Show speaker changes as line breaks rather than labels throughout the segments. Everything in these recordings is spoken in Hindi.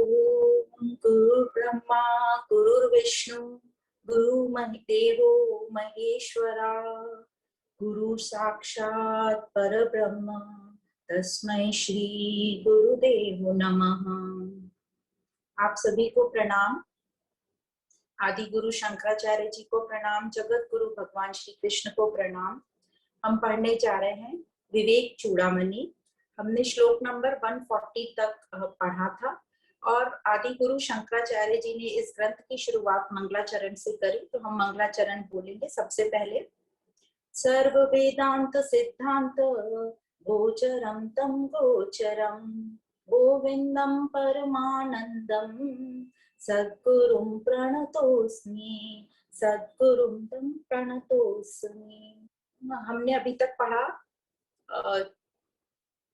ओम गुरु ब्रह्मा गुरुर्विष्णु गुरुर्देवो महेश्वरा गुरु साक्षात् परब्रह्म तस्मै श्री गुरुदेव नमः। आप सभी को प्रणाम। आदि गुरु शंकराचार्य जी को प्रणाम, जगत गुरु भगवान श्री कृष्ण को प्रणाम। हम पढ़ने जा रहे हैं विवेक चूड़ामणि। हमने श्लोक नंबर 140 तक पढ़ा था और आदि गुरु शंकराचार्य जी ने इस ग्रंथ की शुरुआत मंगलाचरण से करी, तो हम मंगलाचरण बोलेंगे। सबसे पहले सर्व वेदांत सिद्धांत गोचरम तम गोचरम गोविंदम परमानंदम सद्गुरुं प्रणतोस्मि सद्गुरुं तम प्रणतोस्मि। हमने अभी तक पढ़ा,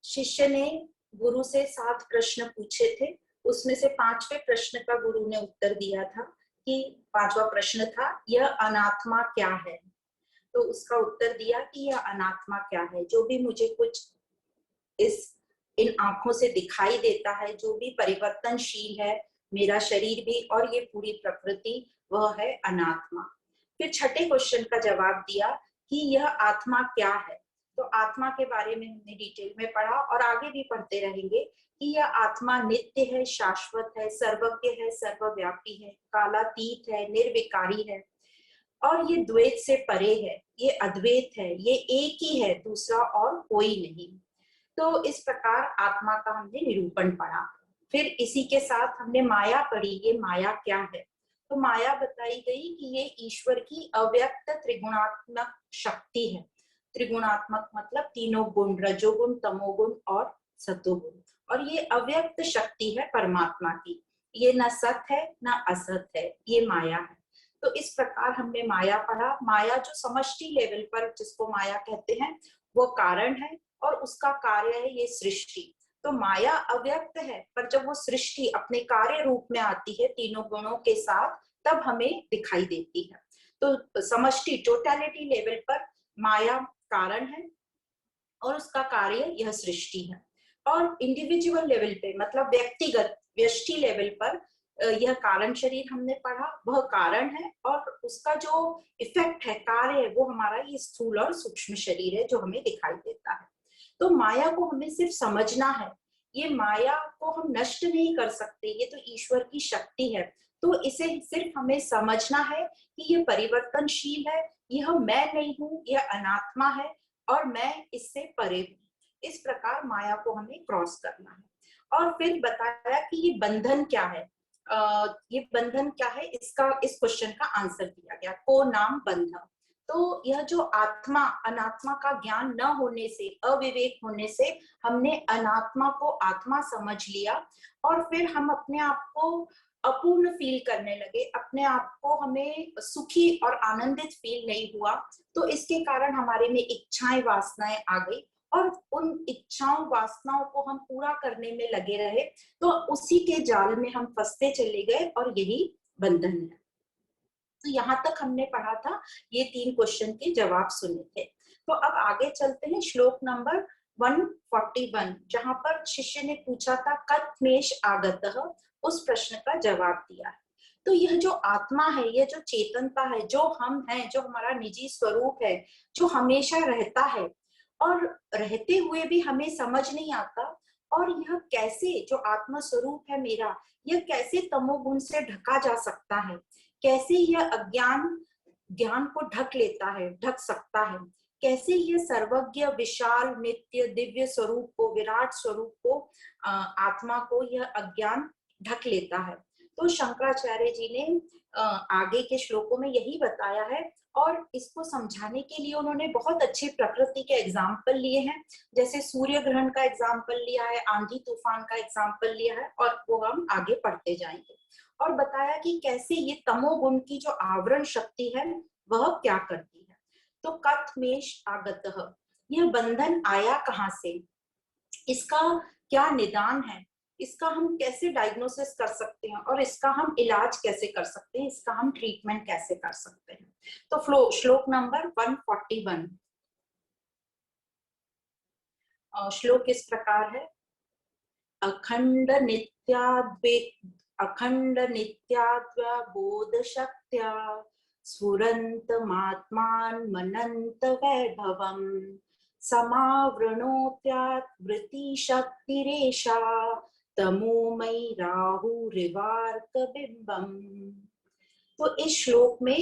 शिष्य ने गुरु से 7 प्रश्न पूछे थे, उसमें से 5वें प्रश्न का गुरु ने उत्तर दिया था कि 5वां प्रश्न था यह अनात्मा क्या है। तो उसका उत्तर दिया कि यह अनात्मा क्या है, जो भी मुझे कुछ इन आंखों से दिखाई देता है, जो भी परिवर्तनशील है, मेरा शरीर भी और ये पूरी प्रकृति, वह है अनात्मा। फिर छठे क्वेश्चन का जवाब दिया कि यह आत्मा क्या है। तो आत्मा के बारे में हमने डिटेल में पढ़ा और आगे भी पढ़ते रहेंगे कि यह आत्मा नित्य है, शाश्वत है, सर्वज्ञ है, सर्वव्यापी है, कालातीत है, निर्विकारी है और ये द्वैत से परे है, ये अद्वैत है, ये एक ही है, दूसरा और कोई नहीं। तो इस प्रकार आत्मा का हमने निरूपण पढ़ा। फिर इसी के साथ हमने माया पढ़ी। ये माया क्या है? तो माया बताई गई कि ये ईश्वर की अव्यक्त त्रिगुणात्मक शक्ति है। त्रिगुणात्मक मतलब तीनों गुण, रजोगुण, तमोगुण और सतोगुण, और ये अव्यक्त शक्ति है परमात्मा की। ये न सत है न असत है, ये माया है। तो इस प्रकार हमने माया पढ़ा। माया जो समष्टि लेवल पर जिसको माया कहते हैं, वो कारण है और उसका कार्य है ये सृष्टि। तो माया अव्यक्त है, पर जब वो सृष्टि अपने कार्य रूप में आती है तीनों गुणों के साथ, तब हमें दिखाई देती है। तो समष्टि टोटलिटी लेवल पर माया कारण है और उसका कार्य यह सृष्टि है। और इंडिविजुअल लेवल पे मतलब व्यक्तिगत व्यष्टि लेवल पर यह कारण शरीर हमने पढ़ा, वह कारण है और उसका जो इफेक्ट है, कार्य है, वो हमारा ये स्थूल और सूक्ष्म शरीर है जो हमें दिखाई देता है। तो माया को हमें सिर्फ समझना है, ये माया को हम नष्ट नहीं कर सकते, ये तो ईश्वर की शक्ति है। तो इसे सिर्फ हमें समझना है कि ये परिवर्तनशील है, यह मैं नहीं हूं, यह अनात्मा है और मैं इससे परे हूं। इस प्रकार माया को हमें क्रॉस करना है। और फिर बताया कि ये बंधन क्या है। ये बंधन क्या है, इसका इस क्वेश्चन का आंसर दिया गया, को नाम बंधन। तो यह जो आत्मा अनात्मा का ज्ञान न होने से, अविवेक होने से हमने अनात्मा को आत्मा समझ लिया और फिर हम अपने आप को अपूर्ण फील करने लगे, अपने आप को हमें सुखी और आनंदित फील नहीं हुआ। तो इसके कारण हमारे में इच्छाएं, वासनाएं आ गई और उन इच्छाओं वासनाओं को हम पूरा करने में लगे रहे, तो उसी के जाल में हम फंसते चले गए और यही बंधन है। तो यहाँ तक हमने पढ़ा था, ये 3 क्वेश्चन के जवाब सुने थे। तो अब आगे चलते हैं श्लोक नंबर 141, जहां पर शिष्य ने पूछा था कथमेष आगतः, उस प्रश्न का जवाब दिया है। तो यह जो आत्मा है, यह जो चेतनता है, जो हम हैं, जो हमारा निजी स्वरूप है, जो हमेशा रहता है और रहते हुए भी हमें समझ नहीं आता, और यह कैसे, जो आत्मा स्वरूप है मेरा, यह कैसे तमोगुण से ढका जा सकता है, कैसे यह अज्ञान ज्ञान को ढक लेता है, ढक सकता है, कैसे यह सर्वज्ञ, विशाल, नित्य, दिव्य स्वरूप को, विराट स्वरूप को, आत्मा को यह अज्ञान ढक लेता है। तो शंकराचार्य जी ने आगे के श्लोकों में यही बताया है और इसको समझाने के लिए उन्होंने बहुत अच्छे प्रकृति के एग्जाम्पल लिए हैं। जैसे सूर्य ग्रहण का एग्जाम्पल लिया है, आंधी तूफान का एग्जाम्पल लिया है, और वो हम आगे पढ़ते जाएंगे। और बताया कि कैसे ये तमोगुण की जो आवरण शक्ति है वह क्या करती है। तो कथमेष आगतः, यह बंधन आया कहाँ से, इसका क्या निदान है, इसका हम कैसे डायग्नोसिस कर सकते हैं और इसका हम इलाज कैसे कर सकते हैं, इसका हम ट्रीटमेंट कैसे कर सकते हैं। तो श्लोक नंबर 141, श्लोक इस प्रकार है। अखंड नित्याद्वबोध शक्त्या स्फुरन्तमात्मान् मनन्त वैभवम् समावृणोत्यात् वृत्तिशक्तिरेषा तमोमयि राहुरिवार्क बिंबम। तो इस श्लोक में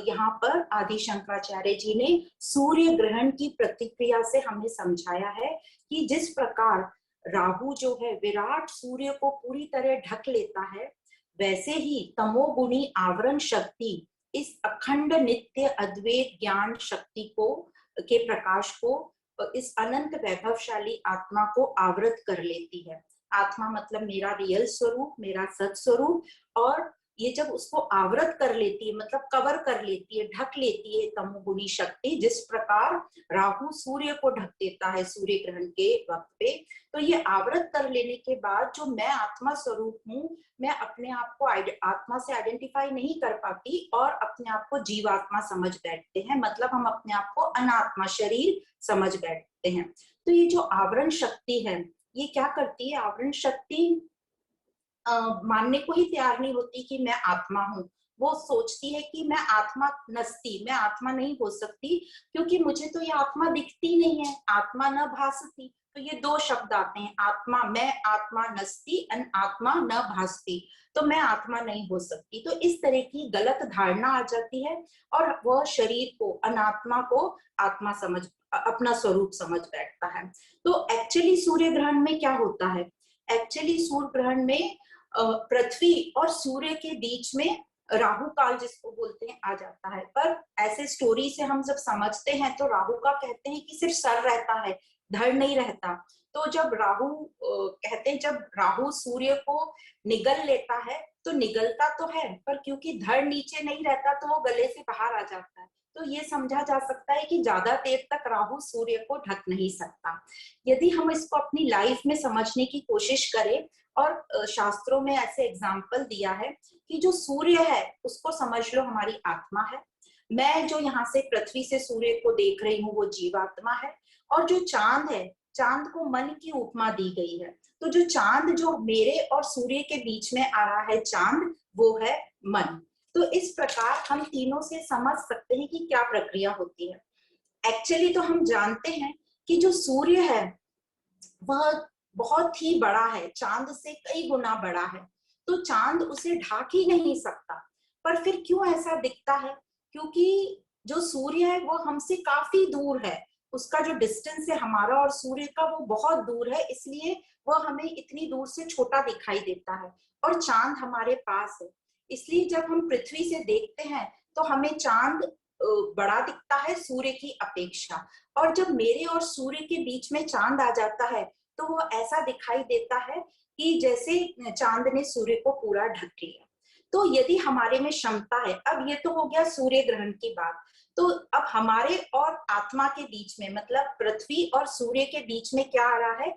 यहाँ पर आदि शंकराचार्य जी ने सूर्य ग्रहण की प्रतिक्रिया से हमें समझाया है कि जिस प्रकार राहु जो है विराट सूर्य को पूरी तरह ढक लेता है, वैसे ही तमोगुणी आवरण शक्ति इस अखंड नित्य अद्वैत ज्ञान शक्ति को के प्रकाश को, इस अनंत वैभवशाली आत्मा को आवृत कर लेती है। आत्मा मतलब मेरा रियल स्वरूप, मेरा सत स्वरूप, और ये जब उसको आवृत कर लेती है मतलब कवर कर लेती है, ढक लेती है तमोगुणी शक्ति, जिस प्रकार राहु सूर्य को ढक देता है सूर्य ग्रहण के वक्त पे, तो ये आवृत कर लेने के बाद जो मैं आत्मा स्वरूप हूँ, मैं अपने आप को आत्मा से आइडेंटिफाई नहीं कर पाती और अपने आप को जीवात्मा समझ बैठते हैं, मतलब हम अपने आप को अनात्मा शरीर समझ बैठते हैं। तो ये जो आवरण शक्ति है, ये क्या करती है? आवरण शक्ति मानने को ही तैयार नहीं होती कि मैं आत्मा हूँ। वो सोचती है कि मैं आत्मा नस्ती, मैं आत्मा नहीं हो सकती, क्योंकि मुझे तो ये आत्मा दिखती नहीं है, आत्मा न भासती। तो ये दो शब्द आते हैं, आत्मा, मैं आत्मा नस्ती, आत्मा न भासती, तो मैं आत्मा नहीं हो सकती। तो इस तरह की गलत धारणा आ जाती है और वह शरीर को, अनात्मा को आत्मा समझ, अपना स्वरूप समझ बैठता है। तो एक्चुअली सूर्य ग्रहण में क्या होता है? एक्चुअली सूर्य ग्रहण में पृथ्वी और सूर्य के बीच में राहु काल जिसको बोलते हैं आ जाता है। पर ऐसे स्टोरी से हम जब समझते हैं तो राहु का कहते हैं कि सिर्फ सर रहता है, धड़ नहीं रहता। तो जब राहु कहते हैं जब राहु सूर्य को निगल लेता है तो निगलता तो है, पर क्योंकि धड़ नीचे नहीं रहता तो वो गले से बाहर आ जाता है। तो ये समझा जा सकता है कि ज्यादा देर तक राहु सूर्य को ढक नहीं सकता। यदि हम इसको अपनी लाइफ में समझने की कोशिश करें, और शास्त्रों में ऐसे एग्जाम्पल दिया है कि जो सूर्य है उसको समझ लो हमारी आत्मा है, मैं जो यहाँ से पृथ्वी से सूर्य को देख रही हूँ वो जीवात्मा है, और जो चांद है, चांद को मन की उपमा दी गई है। तो जो चांद जो मेरे और सूर्य के बीच में आ रहा है चांद, वो है मन। तो इस प्रकार हम तीनों से समझ सकते हैं कि क्या प्रक्रिया होती है। एक्चुअली तो हम जानते हैं कि जो सूर्य है वह बहुत ही बड़ा है, चांद से कई गुना बड़ा है, तो चांद उसे ढाक ही नहीं सकता। पर फिर क्यों ऐसा दिखता है? क्योंकि जो सूर्य है वो हमसे काफी दूर है, उसका जो डिस्टेंस है हमारा और सूर्य का वो बहुत दूर है, इसलिए वह हमें इतनी दूर से छोटा दिखाई देता है। और चांद हमारे पास है, इसलिए जब हम पृथ्वी से देखते हैं तो हमें चांद बड़ा दिखता है सूर्य की अपेक्षा। और जब मेरे और सूर्य के बीच में चांद आ जाता है तो वो ऐसा दिखाई देता है कि जैसे चांद ने सूर्य को पूरा ढक लिया। तो यदि हमारे में क्षमता है, अब ये तो हो गया सूर्य ग्रहण की बात, तो अब हमारे और आत्मा के बीच में, मतलब पृथ्वी और सूर्य के बीच में क्या आ रहा है?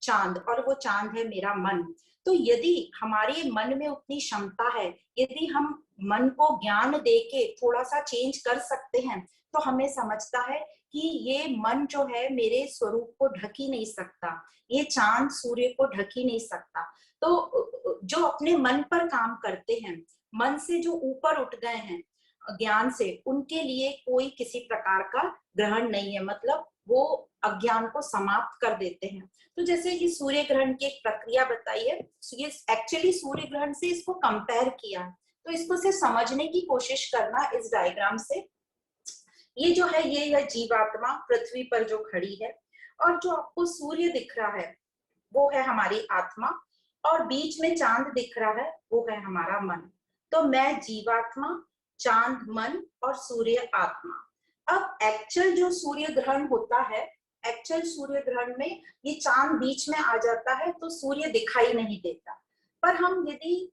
चांद, और वो चांद है मेरा मन। तो यदि हमारे मन में उतनी क्षमता है, यदि हम मन को ज्ञान देके थोड़ा सा चेंज कर सकते हैं, तो हमें समझता है कि ये मन जो है मेरे स्वरूप को ढक ही नहीं सकता, ये चांद सूर्य को ढक ही नहीं सकता। तो जो अपने मन पर काम करते हैं, मन से जो ऊपर उठ गए हैं ज्ञान से, उनके लिए कोई किसी प्रकार का ग्रहण नहीं है, मतलब वो अज्ञान को समाप्त कर देते हैं। तो जैसे ये सूर्य ग्रहण की एक प्रक्रिया बताई है, ये एक्चुअली सूर्य ग्रहण से इसको कंपेयर किया, तो इसको से समझने की कोशिश करना इस डायग्राम से। ये जो है ये है जीवात्मा पृथ्वी पर जो खड़ी है, और जो आपको सूर्य दिख रहा है वो है हमारी आत्मा, और बीच में चांद दिख रहा है वो है हमारा मन। तो मैं जीवात्मा, चांद मन और सूर्य आत्मा। अब एक्चुअल जो सूर्य ग्रहण होता है, एक्चुअल सूर्य ग्रहण में ये चांद बीच में आ जाता है तो सूर्य दिखाई नहीं देता। पर हम यदि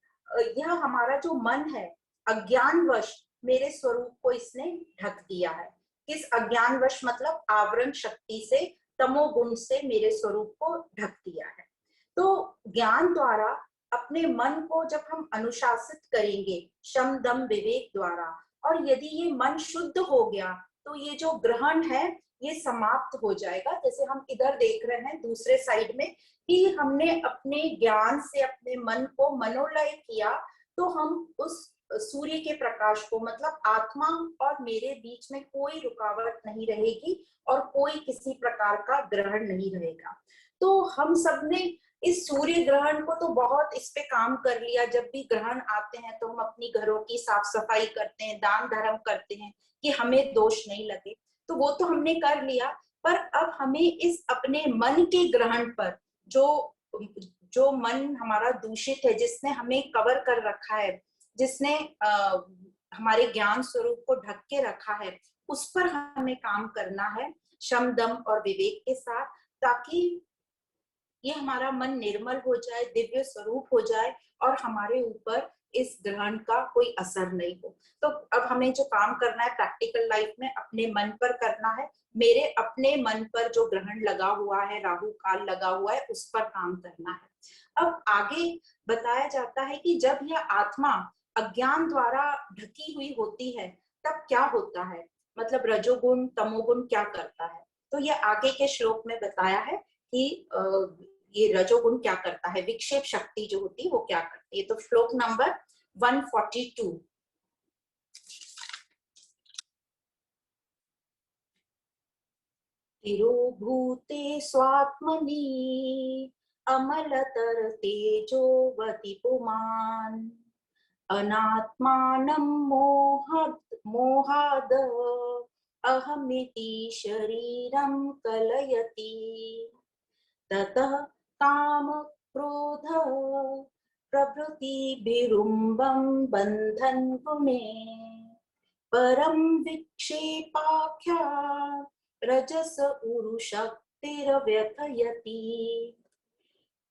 यह हमारा जो मन है अज्ञानवश मेरे स्वरूप को इसने ढक दिया है, किस अज्ञानवश मतलब आवरण शक्ति से, तमोगुण से मेरे स्वरूप को ढक दिया है। तो ज्ञान द्वारा अपने मन को जब हम अनुशासित करेंगे शम दम विवेक द्वारा, और यदि ये मन शुद्ध हो गया तो ये जो ग्रहण है ये समाप्त हो जाएगा। जैसे हम इधर देख रहे हैं दूसरे साइड में कि हमने अपने ज्ञान से अपने मन को मनोलय किया, तो हम उस सूर्य के प्रकाश को, मतलब आत्मा और मेरे बीच में कोई रुकावट नहीं रहेगी और कोई किसी प्रकार का ग्रहण नहीं रहेगा। तो हम सब ने इस सूर्य ग्रहण को तो बहुत इस पे काम कर लिया। जब भी ग्रहण आते हैं तो हम अपनी घरों की साफ सफाई करते हैं, दान धर्म करते हैं कि हमें दोष नहीं लगे, तो वो तो हमने कर लिया। पर अब हमें इस अपने मन के ग्रहण पर, जो जो मन हमारा दूषित है, जिसने हमें कवर कर रखा है, जिसने हमारे ज्ञान स्वरूप को ढक के रखा है, उस पर हमें काम करना है शम दम और विवेक के साथ, ताकि ये हमारा मन निर्मल हो जाए, दिव्य स्वरूप हो जाए और हमारे ऊपर इस ग्रहण का कोई असर नहीं हो। तो अब हमें जो काम करना है प्रैक्टिकल लाइफ में अपने मन पर करना है। मेरे अपने मन पर जो ग्रहण लगा हुआ है, राहु काल लगा हुआ है, उस पर काम करना है। अब आगे बताया जाता है कि जब यह आत्मा अज्ञान द्वारा ढकी हुई होती है तब क्या होता है, मतलब रजोगुण तमोगुण क्या करता है। तो यह आगे के श्लोक में बताया है कि ये रजोगुण क्या करता है, विक्षेप शक्ति जो होती है वो क्या करती है। तो श्लोक नंबर 142। तिरोभूते स्वात्मनि अमलतर तेजोवति पुमान् अनात्मानं मोहाद अहमिति शरीरं कलयति ततः काम क्रोध प्रभृतिभिरुम्बं बन्धन गुणे परम विक्षेपाख्या रजस उरु शक्तिरव्यथयति।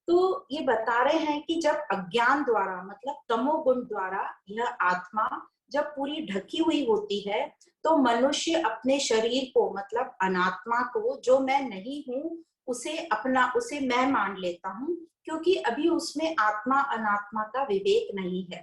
तो ये बता रहे हैं कि जब अज्ञान द्वारा, मतलब तमोगुण द्वारा यह आत्मा जब पूरी ढकी हुई होती है, तो मनुष्य अपने शरीर को, मतलब अनात्मा को, जो मैं नहीं हूं, उसे मैं मान लेता हूं, क्योंकि अभी उसमें आत्मा अनात्मा का विवेक नहीं है।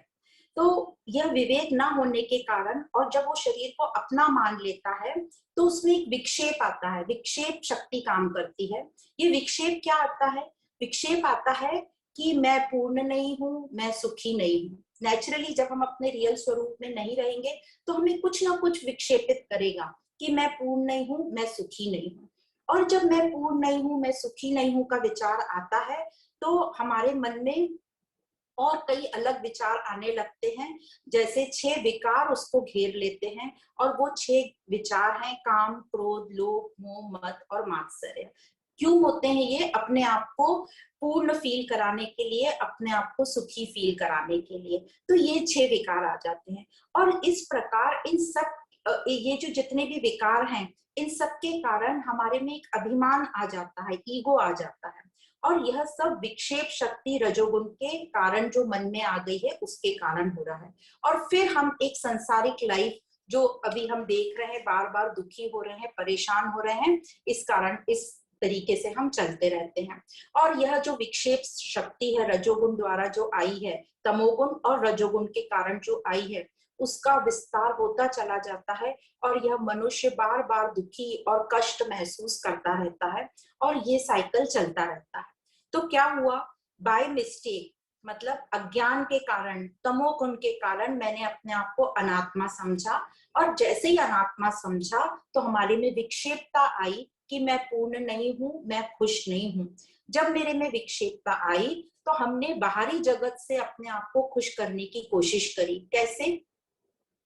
तो यह विवेक ना होने के कारण, और जब वो शरीर को अपना मान लेता है, तो उसमें एक विक्षेप आता है, विक्षेप शक्ति काम करती है। ये विक्षेप क्या आता है? विक्षेप आता है कि मैं पूर्ण नहीं हूं, मैं सुखी नहीं हूं। नेचुरली जब हम अपने रियल स्वरूप में नहीं रहेंगे तो हमें कुछ ना कुछ विक्षेपित करेगा कि मैं पूर्ण नहीं हूं, मैं सुखी नहीं हूं। और जब मैं पूर्ण नहीं हूं, मैं सुखी नहीं हूं का विचार आता है, तो हमारे मन में और कई अलग विचार आने लगते हैं। जैसे 6 विकार उसको घेर लेते हैं, और वो 6 विचार हैं काम, क्रोध, लोभ, मोह, मद और मात्सर्य। क्यों होते हैं ये? अपने आप को पूर्ण फील कराने के लिए, अपने आप को सुखी फील कराने के लिए। तो ये 6 विकार आ जाते हैं। और इस प्रकार इन सब ये जो जितने भी विकार हैं, इन सब के कारण हमारे में एक अभिमान आ जाता है, ईगो आ जाता है। और यह सब विक्षेप शक्ति रजोगुण के कारण जो मन में आ गई है, उसके कारण हो रहा है। और फिर हम एक संसारिक लाइफ जो अभी हम देख रहे हैं, बार बार दुखी हो रहे हैं, परेशान हो रहे हैं, इस कारण इस तरीके से हम चलते रहते हैं। और यह जो विक्षेप शक्ति है रजोगुण द्वारा जो आई है, तमोगुण और रजोगुण के कारण जो आई है, उसका विस्तार होता चला जाता है, और यह मनुष्य बार बार दुखी और कष्ट महसूस करता रहता है, और ये साइकिल चलता रहता है। तो क्या हुआ? बाय मिस्टेक, मतलब अज्ञान के कारण, तमोगुण के कारण मैंने अपने आप को अनात्मा समझा, और जैसे ही अनात्मा समझा तो हमारे में विक्षेपता आई कि मैं पूर्ण नहीं हूं, मैं खुश नहीं हूं। जब मेरे में विक्षेपता आई तो हमने बाहरी जगत से अपने आप को खुश करने की कोशिश करी। कैसे?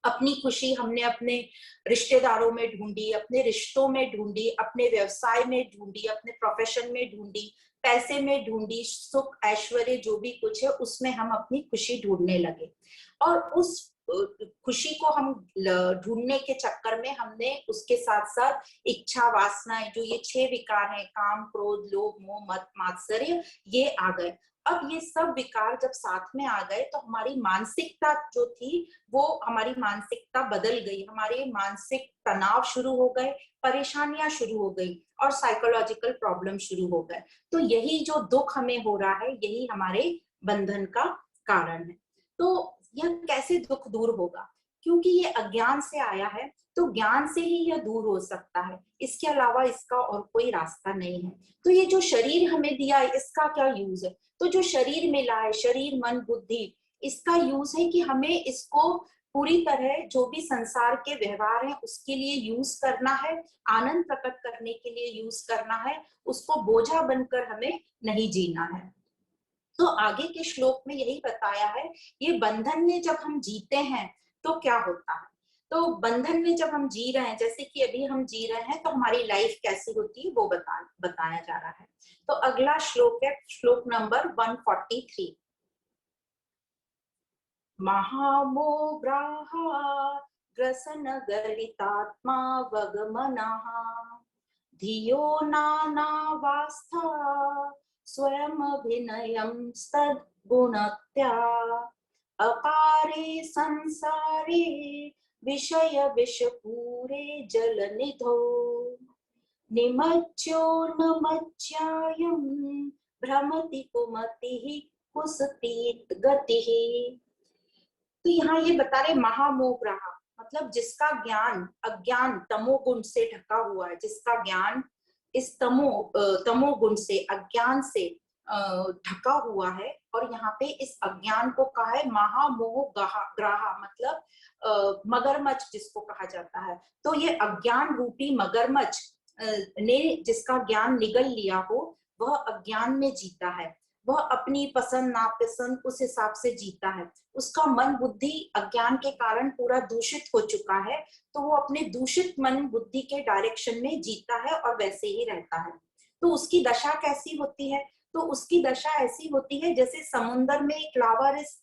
अपनी खुशी हमने अपने रिश्तेदारों में ढूंढी, अपने रिश्तों में ढूंढी, अपने व्यवसाय में ढूंढी, अपने प्रोफेशन में ढूंढी, पैसे में ढूंढी, सुख ऐश्वर्य जो भी कुछ है उसमें हम अपनी खुशी ढूंढने लगे। और उस खुशी को हम ढूंढने के चक्कर में हमने उसके साथ साथ इच्छा, वासनाएं, जो ये 6 विकार हैं, काम, क्रोध, लोभ, मोह, मद, मात्सर्य, ये आ गए। अब ये सब विकार जब साथ में आ गए तो हमारी मानसिकता जो थी, वो हमारी मानसिकता बदल गई, हमारे मानसिक तनाव शुरू हो गए, परेशानियां शुरू हो गई, और साइकोलॉजिकल प्रॉब्लम शुरू हो गए। तो यही जो दुख हमें हो रहा है, यही हमारे बंधन का कारण है। तो यह कैसे दुख दूर होगा? क्योंकि ये अज्ञान से आया है, तो ज्ञान से ही यह दूर हो सकता है, इसके अलावा इसका और कोई रास्ता नहीं है। तो ये जो शरीर हमें दिया है, इसका क्या यूज है? तो जो शरीर मिला है, शरीर मन बुद्धि, इसका यूज है कि हमें इसको पूरी तरह जो भी संसार के व्यवहार है उसके लिए यूज करना है, आनंद प्रकट करने के लिए यूज करना है, उसको बोझा बनकर हमें नहीं जीना है। तो आगे के श्लोक में यही बताया है, ये बंधन में जब हम जीते हैं तो क्या होता है। तो बंधन में जब हम जी रहे हैं, जैसे कि अभी हम जी रहे हैं, तो हमारी लाइफ कैसी होती है वो बताया जा रहा है। तो अगला श्लोक है श्लोक नंबर 143। महामोग्राः ग्रसन गरितात्मा वगमनः धियो नानावास्था स्वयमभिनयं स्तद्गुणत्या अपारे संसारे विषय विषपूरे जलनिधौ निमज्जो नमज्जायं भ्रमति कुमतिः कुसतीत गतिः। तो यहाँ ये बता रहे महामोह रहा, मतलब जिसका ज्ञान अज्ञान तमोगुण से ढका हुआ है, जिसका ज्ञान इस तमोगुण से अज्ञान से ढका हुआ है। और यहाँ पे इस अज्ञान को कहा है महामोह ग्राहा, मतलब मगरमच्छ जिसको कहा जाता है। तो ये अज्ञान रूपी मगरमच्छ ने जिसका ज्ञान निगल लिया हो, वह अज्ञान में जीता है, वह अपनी पसंद नापसंद उस हिसाब से जीता है, उसका मन बुद्धि अज्ञान के कारण पूरा दूषित हो चुका है, तो वो अपने दूषित मन बुद्धि के डायरेक्शन में जीता है और वैसे ही रहता है। तो उसकी दशा कैसी होती है? तो उसकी दशा ऐसी होती है जैसे समुन्द्र में एक लावारिस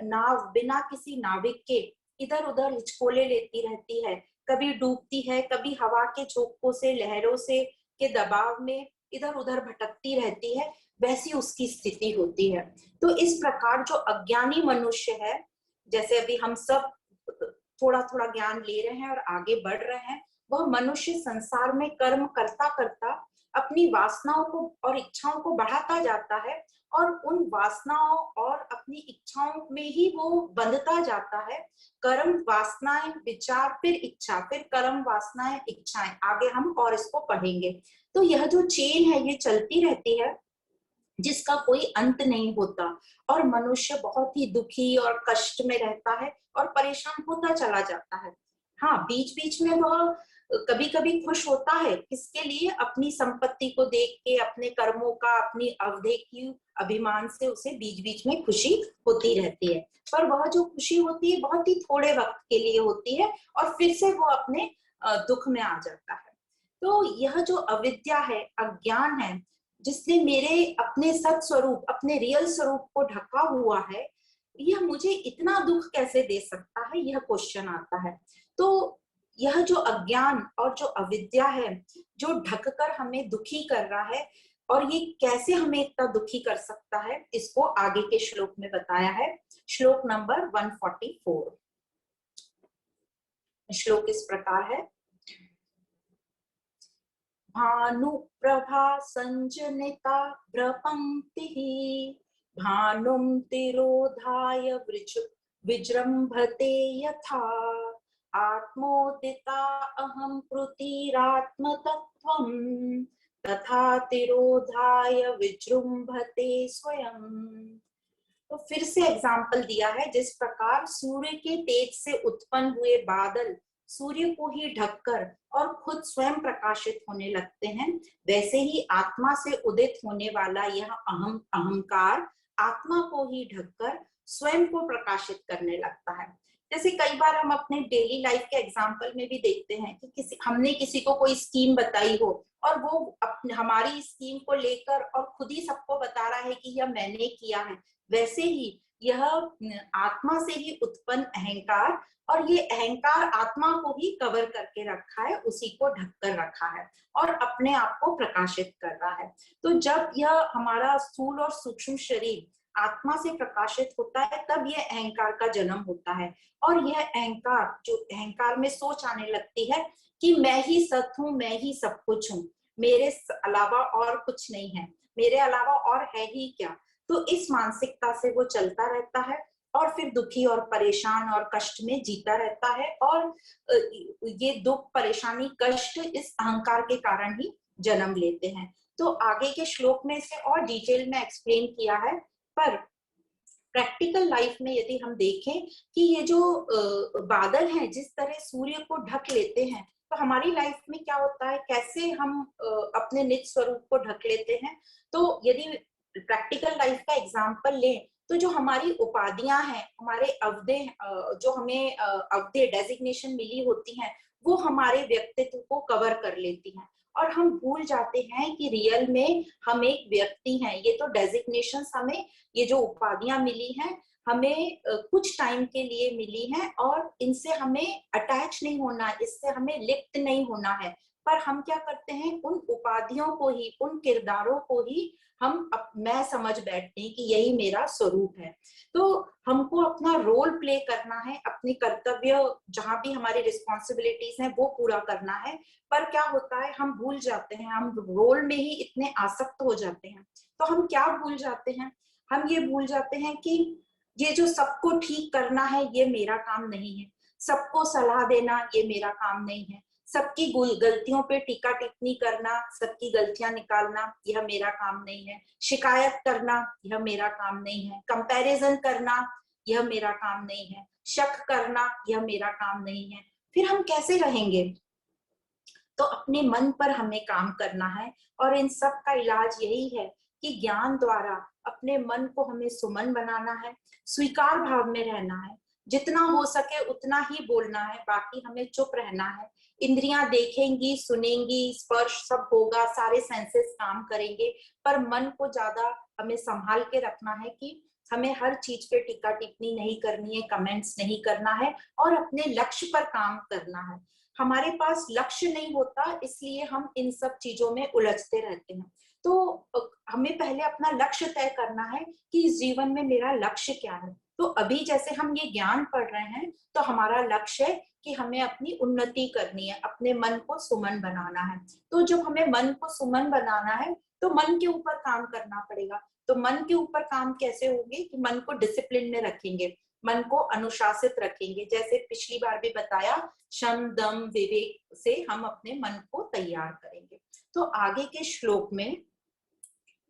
नाव बिना किसी नाविक के इधर उधर हिचकोले लेती रहती है, कभी डूबती है, कभी हवा के झोंकों से लहरों से के दबाव में इधर उधर भटकती रहती है, वैसी उसकी स्थिति होती है। तो इस प्रकार जो अज्ञानी मनुष्य है, जैसे अभी हम सब थोड़ा थोड़ा ज्ञान ले रहे हैं और आगे बढ़ रहे हैं, वह मनुष्य संसार में कर्म करता करता अपनी वासनाओं को और इच्छाओं को बढ़ाता जाता है, और उन वासनाओं और अपनी इच्छाओं में ही वो बंधता जाता है। कर्म वासनाएं विचार फिर इच्छा, फिर कर्म वासनाएं इच्छाएं, आगे हम और इसको पढ़ेंगे। तो यह जो चेन है ये चलती रहती है, जिसका कोई अंत नहीं होता, और मनुष्य बहुत ही दुखी और कष्ट में रहता है और परेशान होता चला जाता है। हाँ, बीच बीच में वह कभी कभी खुश होता है, किसके लिए? अपनी संपत्ति को देख के, अपने कर्मों का, अपनी अवधि की अभिमान से उसे बीच बीच में खुशी होती रहती है, पर वह जो खुशी होती है बहुत ही थोड़े वक्त के लिए होती है, और फिर से वो अपने दुख में आ जाता है। तो यह जो अविद्या है, अज्ञान है, जिसने मेरे अपने सत स्वरूप, अपने रियल स्वरूप को ढका हुआ है, यह मुझे इतना दुख कैसे दे सकता है, यह क्वेश्चन आता है। तो यह जो अज्ञान और जो अविद्या है, जो ढककर हमें दुखी कर रहा है, और ये कैसे हमें इतना दुखी कर सकता है, इसको आगे के श्लोक में बताया है। श्लोक नंबर 144। श्लोक इस प्रकार है। भानुप्रभा संजनिता भ्रपंक्तिः भानुं तिरोधाय विजृंभते यथा आत्मोदिता अहं कृतिरात्मतत्त्वं तथा तिरोधाय विजृंभते स्वयं। तो फिर से एग्जाम्पल दिया है, जिस प्रकार सूर्य के तेज से उत्पन्न हुए बादल सूर्य को ही ढककर और खुद स्वयं प्रकाशित होने लगते हैं, वैसे ही आत्मा से उदित होने वाला यह अहंकार आत्मा को ही ढककर स्वयं को प्रकाशित करने लगता है। जैसे कई बार हम अपने डेली लाइफ के एग्जाम्पल में भी देखते हैं कि हमने किसी को कोई स्कीम बताई हो, और वो हमारी स्कीम को लेकर और खुद ही सबको बता रहा है कि यह मैंने किया है। वैसे ही यह आत्मा से ही उत्पन्न अहंकार, और ये अहंकार आत्मा को ही कवर करके रखा है, उसी को ढक कर रखा है और अपने आप को प्रकाशित कर रहा है। तो जब यह हमारा स्थूल और सूक्ष्म शरीर आत्मा से प्रकाशित होता है, तब यह अहंकार का जन्म होता है, और यह अहंकार, जो अहंकार में सोच आने लगती है कि मैं ही सत हूँ, मैं ही सब कुछ हूँ, मेरे अलावा और कुछ नहीं है, मेरे अलावा और है ही क्या। तो इस मानसिकता से वो चलता रहता है, और फिर दुखी और परेशान और कष्ट में जीता रहता है। और ये दुख, परेशानी, कष्ट इस अहंकार के कारण ही जन्म लेते हैं। तो आगे के श्लोक में इसे और डिटेल में एक्सप्लेन किया है, पर प्रैक्टिकल लाइफ में यदि हम देखें कि ये जो बादल हैं जिस तरह सूर्य को ढक लेते हैं, तो हमारी लाइफ में क्या होता है, कैसे हम अपने निज स्वरूप को ढक लेते हैं। तो यदि प्रैक्टिकल लाइफ का एग्जांपल लें, तो जो हमारी उपाधियां हैं, हमारे अवधे, जो हमें अवधे डेजिग्नेशन मिली होती हैं, वो हमारे व्यक्तित्व को कवर कर लेती हैं, और हम भूल जाते हैं कि रियल में हम एक व्यक्ति हैं। ये तो डेजिग्नेशन हमें, ये जो उपाधियां मिली हैं, हमें कुछ टाइम के लिए मिली हैं, और इनसे हमें अटैच नहीं होना, इससे हमें लिप्त नहीं होना है। पर हम क्या करते हैं, उन उपाधियों को ही, उन किरदारों को ही हम मैं समझ बैठते हैं कि यही मेरा स्वरूप है। तो हमको अपना रोल प्ले करना है, अपनी कर्तव्य जहां भी हमारी रिस्पॉन्सिबिलिटीज हैं वो पूरा करना है। पर क्या होता है, हम भूल जाते हैं, हम रोल में ही इतने आसक्त हो जाते हैं। तो हम क्या भूल जाते हैं, हम ये भूल जाते हैं कि ये जो सबको ठीक करना है ये मेरा काम नहीं है, सबको सलाह देना ये मेरा काम नहीं है, सबकी गलतियों पे टीका टिप्पणी करना, सबकी गलतियां निकालना यह मेरा काम नहीं है, शिकायत करना यह मेरा काम नहीं है, कंपैरिजन करना यह मेरा काम नहीं है, शक करना यह मेरा काम नहीं है। फिर हम कैसे रहेंगे? तो अपने मन पर हमें काम करना है, और इन सब का इलाज यही है कि ज्ञान द्वारा अपने मन को हमें सुमन बनाना है, स्वीकार भाव में रहना है, जितना हो सके उतना ही बोलना है, बाकी हमें चुप रहना है। इंद्रियां देखेंगी, सुनेंगी, स्पर्श सब होगा, सारे सेंसेस काम करेंगे, पर मन को ज्यादा हमें संभाल के रखना है कि हमें हर चीज पे टीका टिप्पणी नहीं करनी है, कमेंट्स नहीं करना है, और अपने लक्ष्य पर काम करना है। हमारे पास लक्ष्य नहीं होता, इसलिए हम इन सब चीजों में उलझते रहते हैं। तो हमें पहले अपना लक्ष्य तय करना है कि इस जीवन में मेरा लक्ष्य क्या है। तो अभी जैसे हम ये ज्ञान पढ़ रहे हैं, तो हमारा लक्ष्य है कि हमें अपनी उन्नति करनी है, अपने मन को सुमन बनाना है। तो जब हमें मन को सुमन बनाना है, तो मन के ऊपर काम करना पड़ेगा। तो मन के ऊपर काम कैसे होंगे, कि मन को डिसिप्लिन में रखेंगे, मन को अनुशासित रखेंगे। जैसे पिछली बार भी बताया, शम दम विवेक से हम अपने मन को तैयार करेंगे। तो आगे के श्लोक में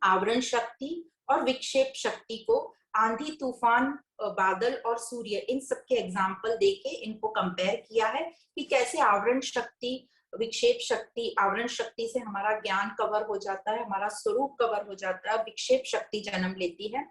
आवरण शक्ति और विक्षेप शक्ति को, आंधी, तूफान, बादल और सूर्य, इन सब के एग्जाम्पल देके इनको कंपेयर किया है कि कैसे आवरण शक्ति, विक्षेप शक्ति, आवरण शक्ति से हमारा ज्ञान कवर हो जाता है, हमारा स्वरूप कवर हो जाता है, विक्षेप शक्ति जन्म लेती है।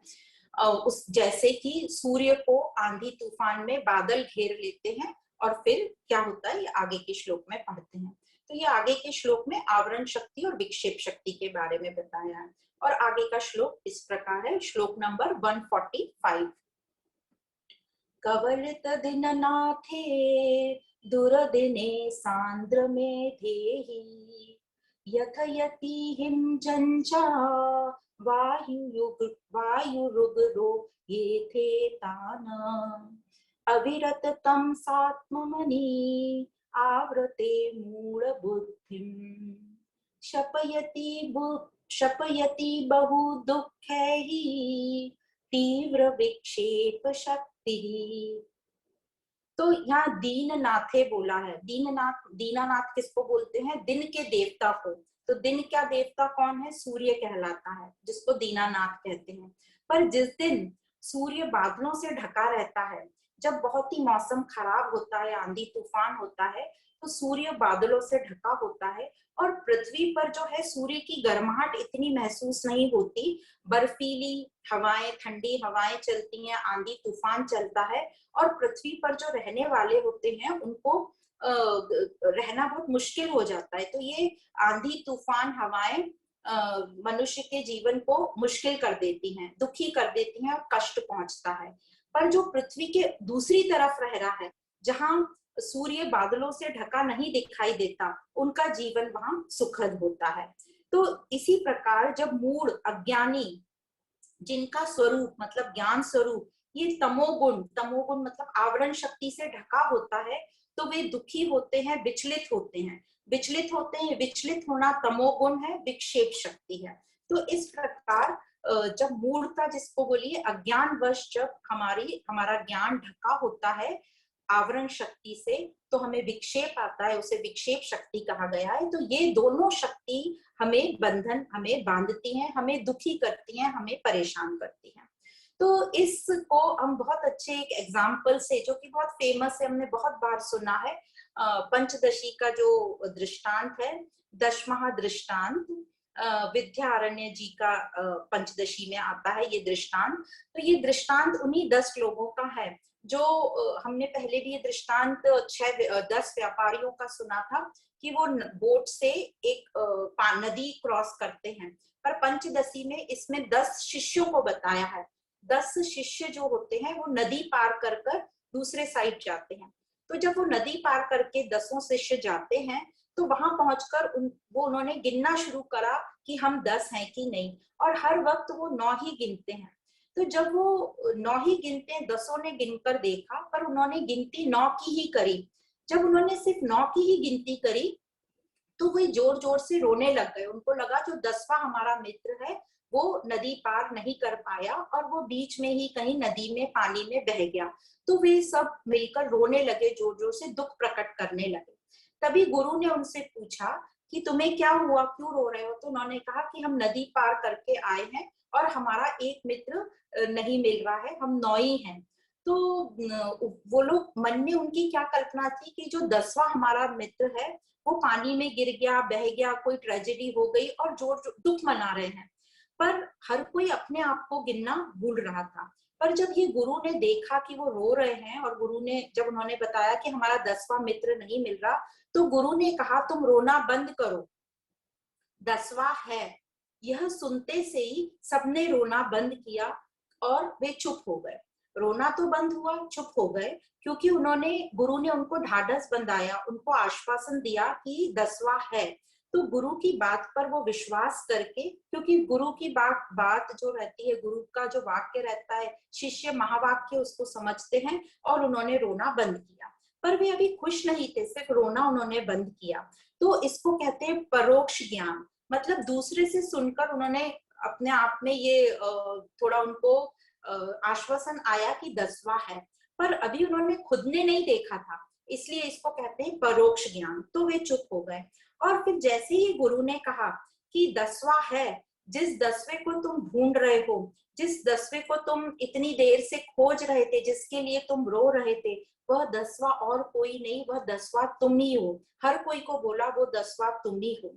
उस जैसे कि सूर्य को आंधी तूफान में बादल घेर लेते हैं, और फिर क्या होता है ये आगे के श्लोक में पढ़ते हैं। तो ये आगे के श्लोक में आवरण शक्ति और विक्षेप शक्ति के बारे में बताया है। और आगे का श्लोक इस प्रकार है, श्लोक नंबर 145। कवलित दिननाथे दुर्दिने सांद्र मेधेहि, यथयति हिमजंजा वायुरुग्रो येथे तान, अविरत तम सात्मनि आवृते मूढ़ बुद्धिम, शपयति बहु दुःखैः तीव्र विक्षेप शक्ति। तो यहाँ दीननाथे बोला है। दीनानाथ किसको बोलते हैं? दिन के देवता को। तो दिन का देवता कौन है? सूर्य कहलाता है, जिसको दीनानाथ कहते हैं। पर जिस दिन सूर्य बादलों से ढका रहता है, जब बहुत ही मौसम खराब होता है, आंधी तूफान होता है, तो सूर्य बादलों से ढका होता है, और पृथ्वी पर जो है सूर्य की गर्माहट इतनी महसूस नहीं होती। बर्फीली हवाएं, ठंडी हवाएं चलती हैं, आंधी तूफान चलता है, और पृथ्वी पर जो रहने वाले होते हैं उनको रहना बहुत मुश्किल हो जाता है। तो ये आंधी तूफान हवाएं मनुष्य के जीवन को मुश्किल कर देती हैं, दुखी कर देती हैं, और कष्ट पहुंचता है। पर जो पृथ्वी के दूसरी तरफ रह रहा है, जहां सूर्य बादलों से ढका नहीं दिखाई देता, उनका जीवन वहां सुखद होता है। तो इसी प्रकार जब मूढ़, अज्ञानी, जिनका स्वरूप मतलब ज्ञान स्वरूप ये तमोगुण मतलब आवरण शक्ति से ढका होता है, तो वे दुखी होते हैं, विचलित होते हैं। विचलित होना तमोगुण है, विक्षेप शक्ति है। तो इस प्रकार जब मूढ़ता जिसको बोलिए, अज्ञानवश जब हमारा ज्ञान ढका होता है आवरण शक्ति से, तो हमें विक्षेप आता है, उसे विक्षेप शक्ति कहा गया है। तो ये दोनों शक्ति हमें हमें बांधती हैं, हमें दुखी करती हैं, हमें परेशान करती हैं। तो इसको हम बहुत अच्छे एक एग्जाम्पल से, जो कि बहुत फेमस है, हमने बहुत बार सुना है, पंचदशी का जो दृष्टांत है, दशमहा दृष्टांत, विद्यारण्य जी का पंचदशी में आता है ये दृष्टांत। तो ये दृष्टांत उन्हीं 10 लोगों का है जो हमने पहले भी ये दृष्टांत 10 व्यापारियों का सुना था कि वो बोट से एक नदी क्रॉस करते हैं। पर पंचदशी में इसमें 10 शिष्यों को बताया है। 10 शिष्य जो होते हैं वो नदी पार कर कर दूसरे साइड जाते हैं। तो जब वो नदी पार करके 10 शिष्य जाते हैं, तो वहां पहुंचकर उन्होंने गिनना शुरू करा कि हम 10 हैं कि नहीं, और हर वक्त वो 9 ही गिनते हैं। तो जब वो 9 ही गिनते हैं, 10 ने गिनकर देखा, पर उन्होंने गिनती 9 की ही करी। जब उन्होंने सिर्फ 9 की ही गिनती करी, तो वे जोर जोर से रोने लग गए। उनको लगा जो 10वां हमारा मित्र है वो नदी पार नहीं कर पाया, और वो बीच में ही कहीं नदी में पानी में बह गया। तो वे सब मिलकर रोने लगे, जोर जोर से दुख प्रकट करने लगे। तभी गुरु ने उनसे पूछा कि तुम्हें क्या हुआ, क्यों रो रहे हो? तो उन्होंने कहा कि हम नदी पार करके आए हैं और हमारा एक मित्र नहीं मिल रहा है, हम 9 ही हैं। तो वो लोग मन में, उनकी क्या कल्पना थी कि जो 10वां हमारा मित्र है वो पानी में गिर गया, बह गया, कोई ट्रेजेडी हो गई, और जोर दुख मना रहे हैं। पर हर कोई अपने आप को गिनना भूल रहा था। पर जब ये गुरु ने देखा कि वो रो रहे हैं, और गुरु ने जब उन्होंने बताया कि हमारा 10वां मित्र नहीं मिल रहा, तो गुरु ने कहा तुम रोना बंद करो, 10वां है। यह सुनते से ही सबने रोना बंद किया और वे चुप हो गए। रोना तो बंद हुआ, चुप हो गए, क्योंकि गुरु ने उनको ढाढ़स बंधाया, उनको आश्वासन दिया कि 10वां है। तो गुरु की बात पर वो विश्वास करके, क्योंकि गुरु की बात जो रहती है, गुरु का जो वाक्य रहता है, शिष्य महावाक्य उसको समझते हैं, और उन्होंने रोना बंद किया। पर वे अभी खुश नहीं थे, सिर्फ रोना उन्होंने बंद किया। तो इसको कहते हैं परोक्ष ज्ञान। मतलब दूसरे से सुनकर उन्होंने अपने आप में ये थोड़ा उनको आश्वासन आया कि 10वां है, पर अभी उन्होंने खुद ने नहीं देखा था, इसलिए इसको कहते हैं परोक्ष ज्ञान। तो वे चुप हो गए। और फिर जैसे ही गुरु ने कहा कि 10वां है, जिस 10वें को तुम ढूंढ रहे हो, जिस 10वें को तुम इतनी देर से खोज रहे थे, जिसके लिए तुम रो रहे थे, वह 10वां और कोई नहीं, वह 10वां तुम ही हो। हर कोई को बोला वो 10वां तुम ही हो।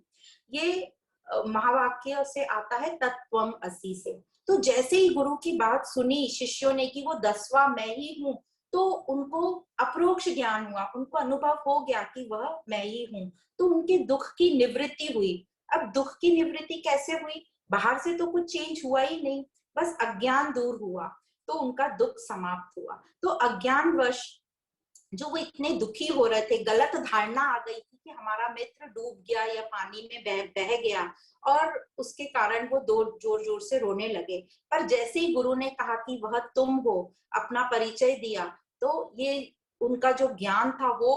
ये महावाक्य से आता है, तत्त्वम असि से। तो जैसे ही गुरु की बात सुनी शिष्यों ने कि वो 10वां मैं ही हूँ, तो उनको अप्रोक्ष ज्ञान हुआ, उनको अनुभव हो गया कि वह मैं ही हूँ। तो उनके दुख की निवृत्ति हुई। अब दुख की निवृत्ति कैसे हुई? बाहर से तो कुछ चेंज हुआ ही नहीं, बस अज्ञान दूर हुआ, तो उनका दुख समाप्त हुआ। तो अज्ञानवश जो वो इतने दुखी हो रहे थे, गलत धारणा आ गई थी कि हमारा मित्र डूब गया या पानी में बह गया, और उसके कारण वो जोर जोर से रोने लगे। पर जैसे ही गुरु ने कहा कि वह तुम हो, अपना परिचय दिया, तो ये उनका जो ज्ञान था वो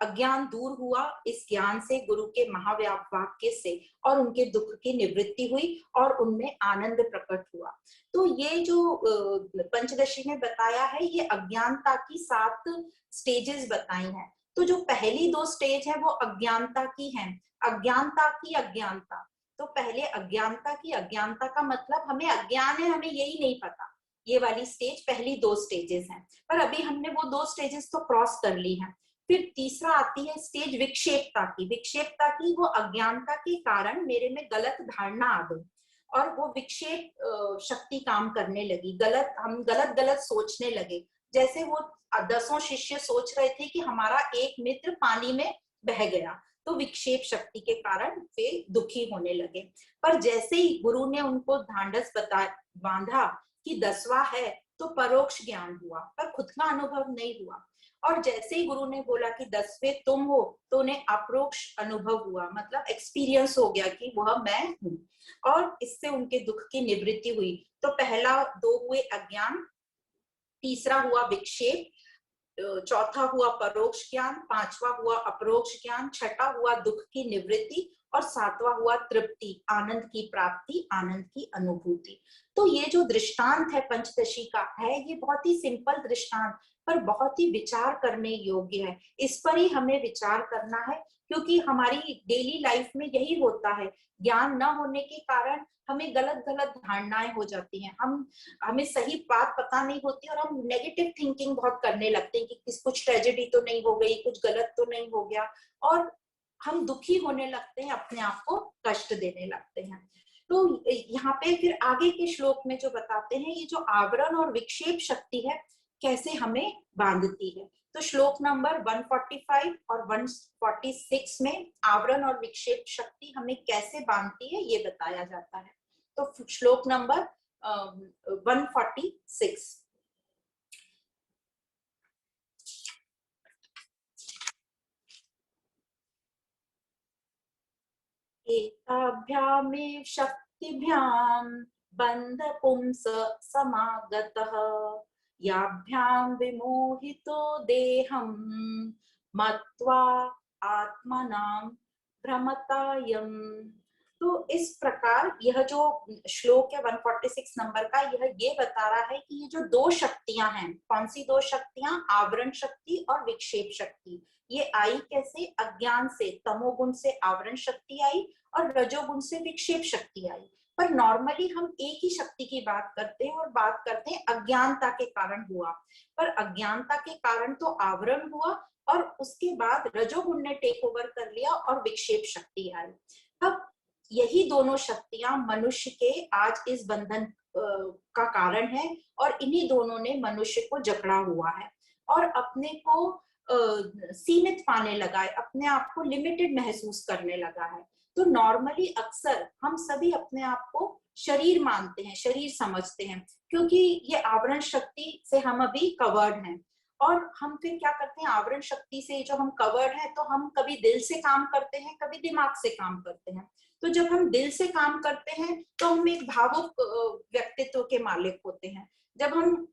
अज्ञान दूर हुआ इस ज्ञान से, गुरु के महाव्याप वाक्य से, और उनके दुख की निवृत्ति हुई और उनमें आनंद प्रकट हुआ। तो ये जो पंचदशी में बताया है, ये अज्ञानता की 7 स्टेजेस बताई हैं। तो जो पहली 2 स्टेज है वो अज्ञानता की हैं, अज्ञानता की अज्ञानता। तो पहले अज्ञानता की अज्ञानता का मतलब हमें अज्ञान है, हमें यही नहीं पता। ये वाली स्टेज पहली 2 स्टेजेस हैं, पर अभी हमने वो 2 स्टेजेस तो क्रॉस कर ली हैं। फिर तीसरा आती है स्टेज विक्षेपता की। विक्षेपता की, वो अज्ञानता के कारण मेरे में गलत धारणा आ गई, और वो विक्षेप शक्ति काम करने लगी, हम गलत गलत सोचने लगे। जैसे वो 10 शिष्य सोच रहे थे कि हमारा एक मित्र पानी में बह गया, तो विक्षेप शक्ति के कारण वे दुखी होने लगे। पर जैसे ही गुरु ने उनको ढांढस बांधा कि 10वां है, तो परोक्ष ज्ञान हुआ, पर खुद का अनुभव नहीं हुआ। और जैसे ही गुरु ने बोला कि 10वें तुम हो, तो उन्हें अप्रोक्ष अनुभव हुआ, मतलब एक्सपीरियंस हो गया कि वह मैं हूँ, और इससे उनके दुख की निवृत्ति हुई। तो पहला 2 हुए अज्ञान, तीसरा हुआ विक्षेप, चौथा हुआ परोक्ष ज्ञान, पांचवा हुआ अपरोक्ष ज्ञान, छठा हुआ दुख की निवृत्ति और सातवां हुआ तृप्ति, आनंद की प्राप्ति, आनंद की अनुभूति। तो ये जो दृष्टांत है पंचदशी का है, ये बहुत ही सिंपल दृष्टांत पर बहुत ही विचार करने योग्य है। इस पर ही हमें विचार करना है, क्योंकि हमारी डेली लाइफ में यही होता है। ज्ञान न होने के कारण हमें गलत गलत धारणाएं हो जाती हैं, हमें सही बात पता नहीं होती और हम नेगेटिव थिंकिंग बहुत करने लगते हैं कि कुछ ट्रेजेडी तो नहीं हो गई, कुछ गलत तो नहीं हो गया, और हम दुखी होने लगते हैं, अपने आप को कष्ट देने लगते हैं। तो यहाँ पे फिर आगे के श्लोक में जो बताते हैं, ये जो आवरण और विक्षेप शक्ति है कैसे हमें बांधती है। तो श्लोक नंबर 145 और 146 में आवरण और विक्षेप शक्ति हमें कैसे बांधती है ये बताया जाता है। तो श्लोक नंबर 146, एताभ्यामेव शक्तिभ्यां बंध पुंस समागतः याभ्यां विमोहितो देहं मत्वा आत्मनां भ्रमतायम। तो इस प्रकार यह जो श्लोक है 146 नंबर का, यह ये बता रहा है कि ये जो दो शक्तियां हैं, कौन सी दो शक्तियां, आवरण शक्ति और विक्षेप शक्ति, ये आई कैसे, अज्ञान से, तमोगुण से आवरण शक्ति आई और रजोगुण से विक्षेप शक्ति आई। पर नॉर्मली हम एक ही शक्ति की बात करते हैं और बात करते हैं अज्ञानता के कारण हुआ, पर अज्ञानता के कारण तो आवरण हुआ और उसके बाद रजोगुण ने टेक ओवर कर लिया और विक्षेप शक्ति आई। अब यही दोनों शक्तियां मनुष्य के आज इस बंधन का कारण है और इन्हीं दोनों ने मनुष्य को जकड़ा हुआ है और अपने को सीमित पाने लगा है, अपने आप को लिमिटेड महसूस करने लगा है। तो नॉर्मली अक्सर हम सभी अपने आप को शरीर मानते हैं, शरीर समझते हैं, क्योंकि ये आवरण शक्ति से हम अभी कवर्ड हैं। और हम फिर क्या करते हैं, आवरण शक्ति से जो हम कवर्ड हैं, तो हम कभी दिल से काम करते हैं, कभी दिमाग से काम करते हैं। तो जब हम दिल से काम करते हैं तो हम एक भावुक व्यक्तित्व के मालिक होते हैं, जब हम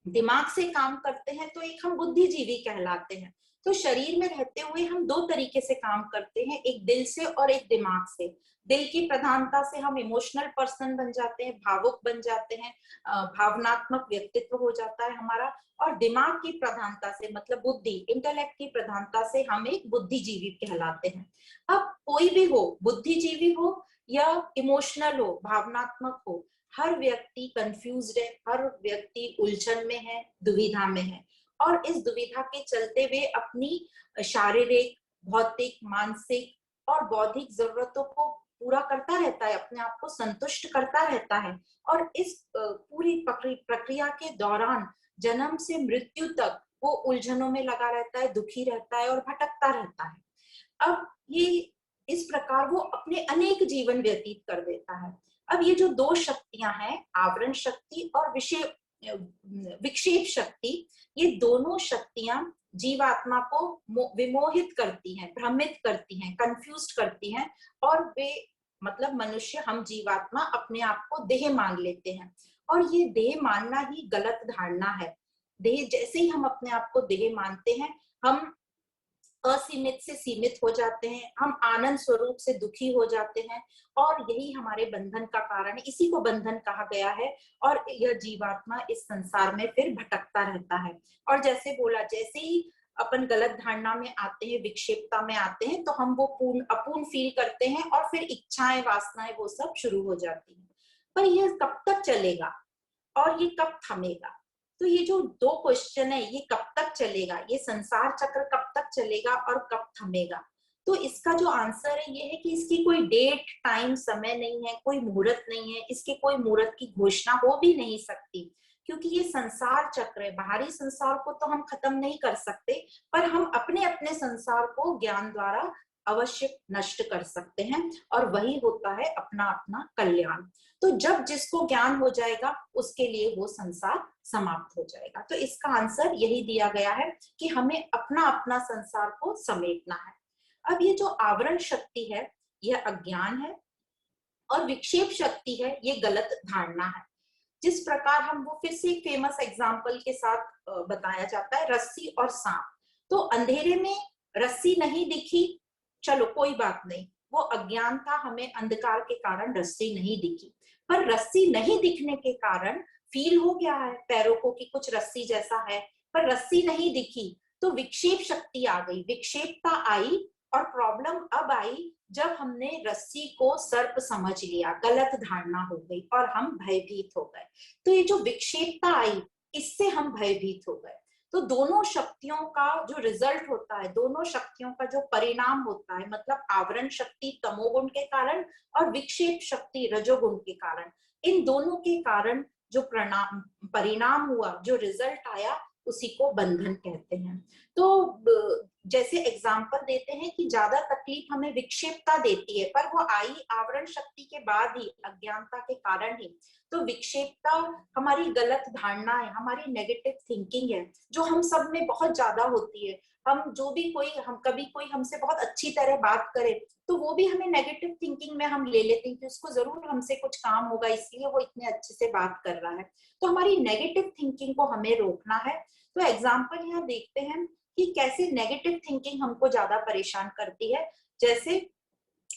दिमाग से काम करते हैं तो एक हम बुद्धिजीवी कहलाते हैं। तो शरीर में रहते हुए हम दो तरीके से काम करते हैं, एक दिल से और एक दिमाग से। दिल की प्रधानता से हम इमोशनल पर्सन बन जाते हैं, भावुक बन जाते हैं, भावनात्मक व्यक्तित्व हो जाता है हमारा। और दिमाग की प्रधानता से, मतलब बुद्धि, इंटेलेक्ट की प्रधानता से हम एक बुद्धिजीवी कहलाते हैं। अब कोई भी हो, बुद्धिजीवी हो या इमोशनल हो, भावनात्मक हो, हर व्यक्ति कंफ्यूज्ड है, हर व्यक्ति उलझन में है, दुविधा में है। और इस दुविधा के चलते वे अपनी शारीरिक, भौतिक, मानसिक और बौद्धिक जरूरतों को पूरा करता रहता है, अपने आप को संतुष्ट करता रहता है। और इस पूरी प्रक्रिया के दौरान जन्म से मृत्यु तक वो उलझनों में लगा रहता है, दुखी रहता है और भटकता रहता है। अब ये इस प्रकार वो अपने अनेक जीवन व्यतीत कर देता है। अब ये जो दो शक्तियां हैं, आवरण शक्ति और विक्षेप शक्ति, ये दोनों शक्तियां जीवात्मा को विमोहित करती हैं, भ्रमित करती हैं, कंफ्यूज करती हैं। और वे, मतलब मनुष्य, हम जीवात्मा अपने आप को देह मान लेते हैं। और ये देह मानना ही गलत धारणा है। देह, जैसे ही हम अपने आप को देह मानते हैं, हम असीमित से सीमित हो जाते हैं, हम आनंद स्वरूप से दुखी हो जाते हैं। और यही हमारे बंधन का कारण है, इसी को बंधन कहा गया है। और यह जीवात्मा इस संसार में फिर भटकता रहता है। और जैसे बोला, जैसे ही अपन गलत धारणा में आते हैं, विक्षेपता में आते हैं, तो हम वो पूर्ण अपूर्ण फील करते हैं और फिर इच्छाएं, वासनाएं, वो सब शुरू हो जाती हैं। पर यह कब तक चलेगा और ये कब थमेगा? तो ये जो दो क्वेश्चन है, ये कब तक चलेगा, ये संसार चक्र कब तक चलेगा और कब थमेगा? तो इसका जो आंसर है ये है कि इसकी कोई डेट, टाइम, समय नहीं है, कोई मुहूर्त नहीं है, इसके कोई मुहूर्त की घोषणा हो भी नहीं सकती, क्योंकि ये संसार चक्र है। बाहरी संसार को तो हम खत्म नहीं कर सकते, पर हम अपने अपने संसार को ज्ञान द्वारा अवश्य नष्ट कर सकते हैं, और वही होता है अपना अपना कल्याण। तो जब जिसको ज्ञान हो जाएगा, उसके लिए वो संसार समाप्त हो जाएगा। तो इसका आंसर यही दिया गया है कि हमें अपना अपना संसार को समेटना है। अब ये जो आवरण शक्ति है, यह अज्ञान है, और विक्षेप शक्ति है, ये गलत धारणा है। जिस प्रकार हम, वो फिर से एक फेमस एग्जाम्पल के साथ बताया जाता है, रस्सी और सांप। तो अंधेरे में रस्सी नहीं दिखी, चलो कोई बात नहीं, वो अज्ञान था, हमें अंधकार के कारण रस्सी नहीं दिखी। पर रस्सी नहीं दिखने के कारण फील हो गया है पैरों को कि कुछ रस्सी जैसा है, पर रस्सी नहीं दिखी, तो विक्षेप शक्ति आ गई, विक्षेपता आई। और प्रॉब्लम अब आई जब हमने रस्सी को सर्प समझ लिया, गलत धारणा हो गई और हम भयभीत हो गए। तो ये जो विक्षेपता आई, इससे हम भयभीत हो गए। तो दोनों शक्तियों का जो रिजल्ट होता है, दोनों शक्तियों का जो परिणाम होता है, मतलब आवरण शक्ति तमोगुण के कारण और विक्षेप शक्ति रजोगुण के कारण, इन दोनों के कारण जो परिणाम हुआ, जो रिजल्ट आया, उसी को बंधन कहते हैं। तो जैसे एग्जाम्पल देते हैं कि ज्यादा तकलीफ हमें विक्षेपता देती है, पर वो आई आवरण शक्ति के बाद ही, अज्ञानता के कारण ही। तो विक्षेपता हमारी गलत धारणा है, हमारी नेगेटिव थिंकिंग है, जो हम सब में बहुत ज्यादा होती है। हम जो भी कभी कोई हमसे बहुत अच्छी तरह बात करे, तो वो भी हमें नेगेटिव थिंकिंग में हम ले लेते हैं कि उसको जरूर हमसे कुछ काम होगा, इसलिए वो इतने अच्छे से बात कर रहा है। तो हमारी नेगेटिव थिंकिंग को हमें रोकना है। तो एग्जाम्पल यहाँ देखते हैं कि कैसे नेगेटिव थिंकिंग हमको ज्यादा परेशान करती है। जैसे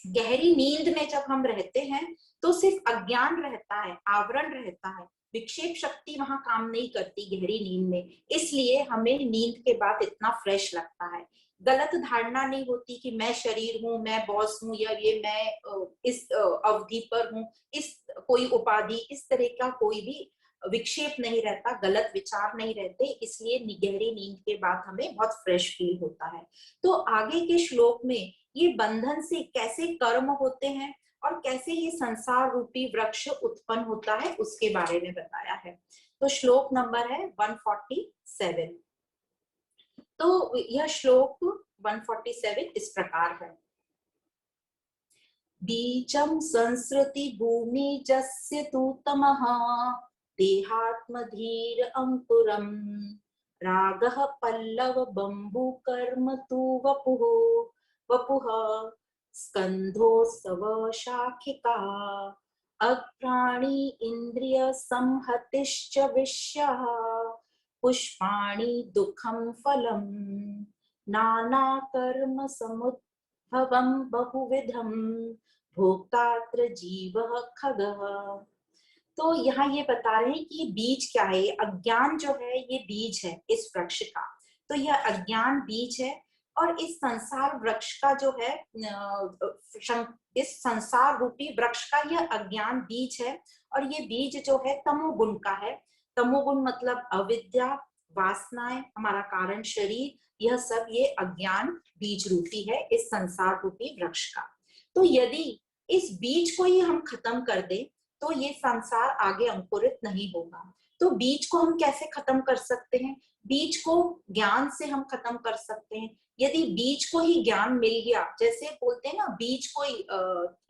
गहरी नींद में जब हम रहते हैं, तो सिर्फ अज्ञान रहता है, आवरण रहता है, विक्षेप शक्ति वहां काम नहीं करती गहरी नींद में, इसलिए हमें नींद के बाद इतना फ्रेश लगता है। गलत धारणा नहीं होती कि मैं शरीर हूँ, मैं बॉस हूँ, या ये मैं इस अवधि पर हूँ, इस कोई उपाधि, इस तरह का कोई भी विक्षेप नहीं रहता, गलत विचार नहीं रहते, इसलिए गहरी नींद के बाद हमें बहुत फ्रेश फील होता है। तो आगे के श्लोक में ये बंधन से कैसे कर्म होते हैं और कैसे ये संसार रूपी वृक्ष उत्पन्न होता है, उसके बारे में बताया है। तो श्लोक नंबर है 147। तो यह श्लोक 147 इस प्रकार है। बीजं संसृति भूमि जस्य तु तमः देहात्मधीर अंकुरम रागः पल्लव बंबू कर्म तु वपुः वपुः स्कंधोत्सव शाखिका अघ्राणी इंद्रिय संहतिश्च विष्यः पुष्पाणि दुःखं फलम् नाना कर्म समुद्भवं बहुविधं भोक्तात्र जीवः खगः। तो यहाँ ये बता रहे हैं कि ये बीज क्या है, अज्ञान जो है ये बीज है इस वृक्ष का। तो यह अज्ञान बीज है, और इस संसार वृक्ष का जो है, इस संसार रूपी वृक्ष का यह अज्ञान बीज है। और ये बीज जो है तमोगुण का है। तमोगुण मतलब अविद्या, वासनाएं, हमारा कारण शरीर, यह सब ये अज्ञान बीज रूपी है इस संसार रूपी वृक्ष का। तो यदि इस बीज को ही हम खत्म कर दे, तो ये संसार आगे अंकुरित नहीं होगा। तो बीज को हम कैसे खत्म कर सकते हैं? बीज को ज्ञान से हम खत्म कर सकते हैं। यदि बीज को ही ज्ञान मिल गया, जैसे बोलते हैं ना, बीज को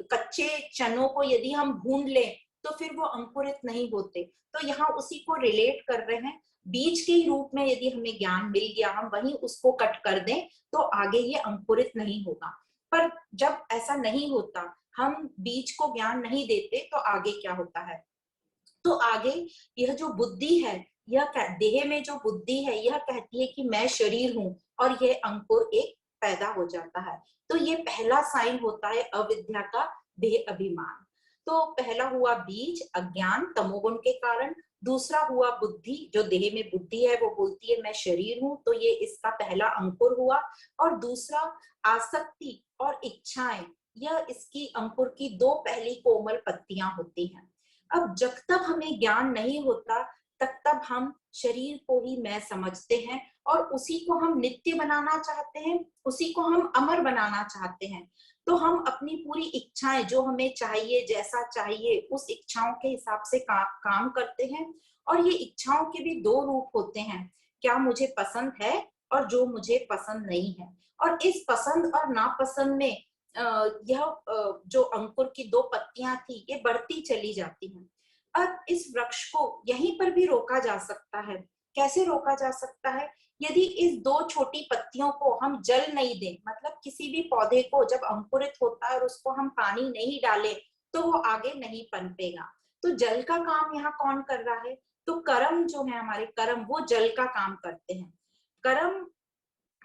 कच्चे चनों को यदि हम भून लें तो फिर वो अंकुरित नहीं होते। तो यहाँ उसी को रिलेट कर रहे हैं। बीज के रूप में यदि हमें ज्ञान मिल गया, हम वहीं उसको कट कर दें, तो आगे ये अंकुरित नहीं होगा। पर जब ऐसा नहीं होता, हम बीज को ज्ञान नहीं देते, तो आगे क्या होता है? तो आगे यह जो बुद्धि है, यह देह में जो बुद्धि है, यह कहती है कि मैं शरीर हूं, और यह अंकुर एक पैदा हो जाता है। तो ये पहला साइन होता है अविद्या का, देह अभिमान। तो पहला हुआ बीज, अज्ञान तमोगुण के कारण। दूसरा हुआ बुद्धि, जो देह में बुद्धि है वो बोलती है मैं शरीर हूं, तो ये इसका पहला अंकुर हुआ। और दूसरा आसक्ति और इच्छाएं, यह इसकी अंकुर की दो पहली कोमल पत्तियां होती हैं। अब जब तक हमें ज्ञान नहीं होता, तब तक हम शरीर को ही मैं समझते हैं, और उसी को हम नित्य बनाना चाहते हैं, उसी को हम अमर बनाना चाहते हैं। तो हम अपनी पूरी इच्छाएं, जो हमें चाहिए, जैसा चाहिए, उस इच्छाओं के हिसाब से काम करते हैं। और ये इच्छाओं के भी दो रूप होते हैं, क्या मुझे पसंद है और जो मुझे पसंद नहीं है। और इस पसंद और नापसंद में यह जो अंकुर की दो पत्तियां थी, ये बढ़ती चली जाती हैं। अब इस वृक्ष को यहीं पर भी रोका जा सकता है। कैसे रोका जा सकता है? यदि इस दो छोटी पत्तियों को हम जल नहीं दें, मतलब किसी भी पौधे को जब अंकुरित होता है और उसको हम पानी नहीं डालें, तो वो आगे नहीं पनपेगा। तो जल का काम यहाँ कौन कर रहा है? तो कर्म जो है, हमारे कर्म वो जल का काम करते हैं। कर्म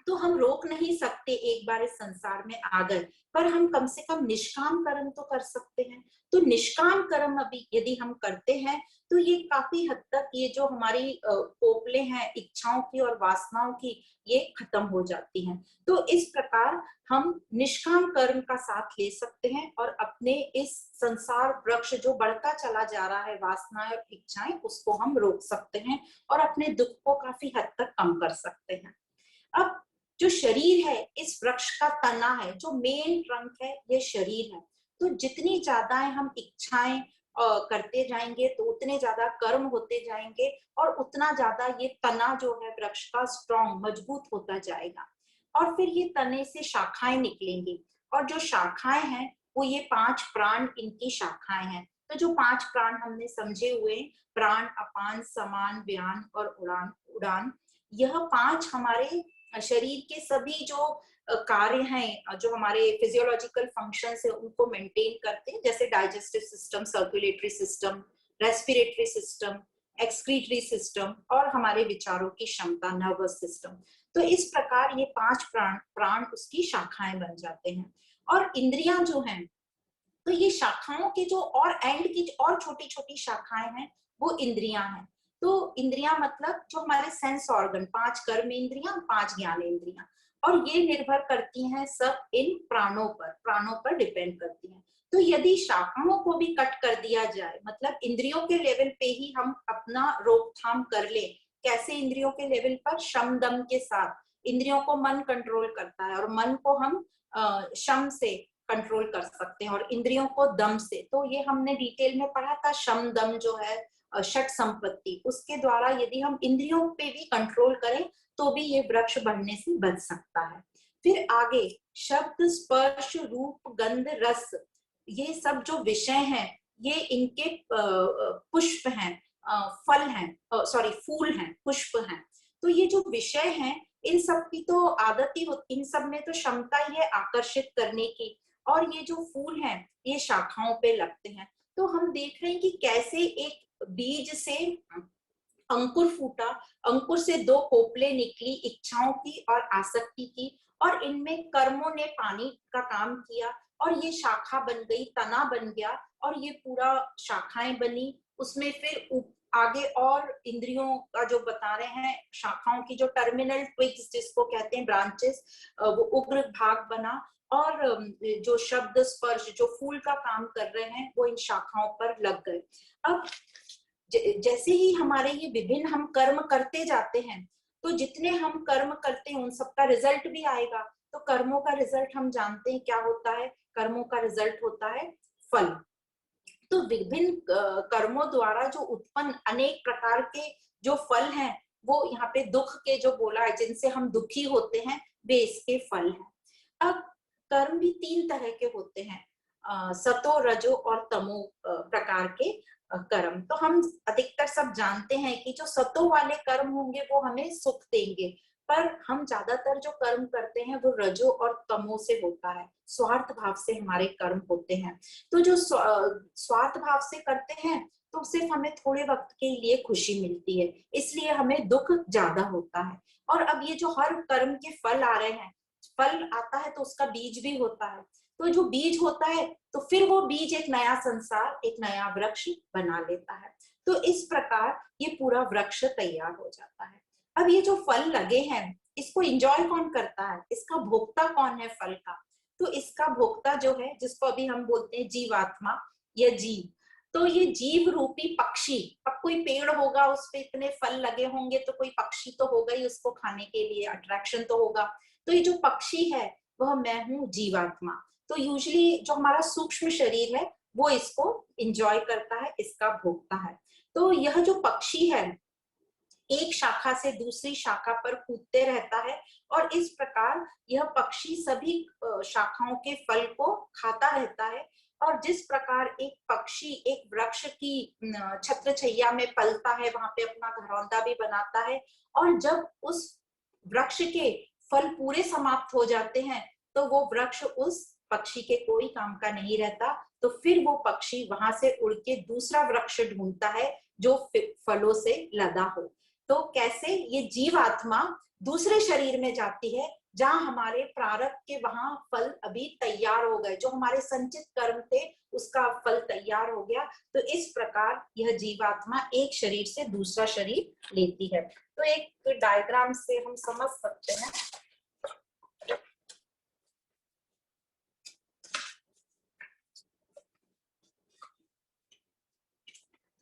तो हम रोक नहीं सकते, एक बार इस संसार में आ गए, पर हम कम से कम निष्काम कर्म तो कर सकते हैं। तो निष्काम कर्म अभी यदि हम करते हैं तो ये काफी हद तक ये जो हमारी कोपले हैं इच्छाओं की और वासनाओं की, ये खत्म हो जाती हैं। तो इस प्रकार हम निष्काम कर्म का साथ ले सकते हैं और अपने इस संसार वृक्ष जो बढ़ता चला जा रहा है, वासनाएं और इच्छाएं, उसको हम रोक सकते हैं और अपने दुख को काफी हद तक कम कर सकते हैं। अब जो शरीर है, इस वृक्ष का तना है, जो मेन ट्रंक है, ये शरीर है। तो जितनी ज्यादा हम इच्छाएं करते जाएंगे तो उतने ज्यादा कर्म होते जाएंगे और उतना ज्यादा ये तना जो है वृक्ष का स्ट्रॉन्ग, मजबूत होता जाएगा। और फिर ये तने से शाखाएं निकलेंगी, और जो शाखाएं हैं वो ये 5 प्राण, इनकी शाखाएं हैं। तो जो 5 प्राण हमने समझे हुए, प्राण, अपान, समान, व्यान और उड़ान उड़ान, यह 5 हमारे शरीर के सभी जो कार्य हैं, जो हमारे फिजियोलॉजिकल फंक्शंस है, उनको मेंटेन करते हैं, जैसे digestive system, circulatory system, respiratory system, excretory system और हमारे विचारों की क्षमता, नर्वस सिस्टम। तो इस प्रकार ये 5 प्राण प्राण उसकी शाखाएं बन जाते हैं। और इंद्रियां जो हैं, तो ये शाखाओं की जो और एंड की और छोटी छोटी शाखाएं हैं, वो इंद्रियां हैं। तो इंद्रियां मतलब जो हमारे सेंस ऑर्गन, 5 कर्म इंद्रियां, 5 ज्ञान इंद्रियां, और ये निर्भर करती हैं सब इन प्राणों पर डिपेंड करती हैं। तो यदि शाखाओं को भी कट कर दिया जाए, मतलब इंद्रियों के लेवल पे ही हम अपना रोकथाम कर ले। कैसे? इंद्रियों के लेवल पर शम दम के साथ। इंद्रियों को मन कंट्रोल करता है और मन को हम शम से कंट्रोल कर सकते हैं और इंद्रियों को दम से। तो ये हमने डिटेल में पढ़ा था, शम दम जो है षट संपत्ति, उसके द्वारा यदि हम इंद्रियों पे भी कंट्रोल करें तो भी ये वृक्ष बढ़ने से बच सकता है। फिर आगे शब्द, स्पर्श, रूप, गंध, रस, ये सब जो विषय हैं, ये इनके पुष्प हैं, फल हैं, सॉरी फूल हैं, पुष्प हैं। तो ये जो विषय हैं, इन सब की तो आदत ही होती, इन सब में तो क्षमता ही है आकर्षित करने की, और ये जो फूल हैं ये शाखाओं पे लगते हैं। तो हम देख रहे हैं कि कैसे एक बीज से अंकुर फूटा, अंकुर से 2 कोपले निकली, इच्छाओं की और आसक्ति की, और इनमें कर्मों ने पानी का काम किया और ये शाखा बन गई, तना बन गया, और ये पूरा शाखाएं बनी। उसमें फिर आगे और इंद्रियों का जो बता रहे हैं, शाखाओं की जो टर्मिनल ट्विग्स जिसको कहते हैं, ब्रांचेस, वो उग्र भाग बना, और जो शब्द, स्पर्श, जो फूल का काम कर रहे हैं, वो इन शाखाओं पर लग गए। अब जैसे ही हमारे ये विभिन्न हम कर्म करते जाते हैं, तो जितने हम कर्म करते हैं उन सबका रिजल्ट भी आएगा। तो कर्मों का रिजल्ट हम जानते हैं क्या होता है, कर्मों का रिजल्ट होता है फल। तो विभिन्न कर्मों द्वारा जो उत्पन्न अनेक प्रकार के जो फल हैं, वो यहाँ पे दुख के जो बोला है, जिनसे हम दुखी होते हैं, वे इसके फल हैं। अब कर्म भी 3 तरह के होते हैं, सतो, रजो और तमो प्रकार के कर्म। तो हम अधिकतर सब जानते हैं कि जो सतो वाले कर्म होंगे वो हमें सुख देंगे, पर हम ज्यादातर जो कर्म करते हैं वो रजो और तमो से होता है, स्वार्थ भाव से हमारे कर्म होते हैं। तो जो स्वार्थ भाव से करते हैं तो सिर्फ हमें थोड़े वक्त के लिए खुशी मिलती है, इसलिए हमें दुख ज्यादा होता है। और अब ये जो हर कर्म के फल आ रहे हैं, फल आता है तो उसका बीज भी होता है। तो जो बीज होता है, तो फिर वो बीज एक नया संसार, एक नया वृक्ष बना लेता है। तो इस प्रकार ये पूरा वृक्ष तैयार हो जाता है। अब ये जो फल लगे हैं, इसको एंजॉय कौन करता है? इसका भोक्ता कौन है फल का? तो इसका भोक्ता जो है, जिसको अभी हम बोलते हैं जीवात्मा या जीव, तो ये जीव रूपी पक्षी, अब कोई पेड़ होगा उस पे इतने फल लगे होंगे तो कोई पक्षी तो होगा ही, उसको खाने के लिए अट्रैक्शन तो होगा। तो ये जो पक्षी है वह मैं हूँ, जीवात्मा। तो यूजुअली जो हमारा सूक्ष्म शरीर है वो इसको एंजॉय करता है, इसका भोगता है। तो यह जो पक्षी है एक शाखा से दूसरी शाखा पर कूदते रहता है, और इस प्रकार यह पक्षी सभी शाखाओं के फल को खाता रहता है। और जिस प्रकार एक पक्षी एक वृक्ष की छत्र छाया में पलता है, वहां पे अपना घरौंदा भी बनाता है, और जब उस वृक्ष के फल पूरे समाप्त हो जाते हैं तो वो वृक्ष उस पक्षी के कोई काम का नहीं रहता, तो फिर वो पक्षी वहां से उड़ के दूसरा वृक्ष ढूंढता है जो फलों से लदा हो। तो कैसे ये जीवात्मा दूसरे शरीर में जाती है जहां हमारे प्रारब्ध के वहां फल अभी तैयार हो गए, जो हमारे संचित कर्म थे उसका फल तैयार हो गया। तो इस प्रकार यह जीवात्मा एक शरीर से दूसरा शरीर लेती है। तो एक डायग्राम से हम समझ सकते हैं।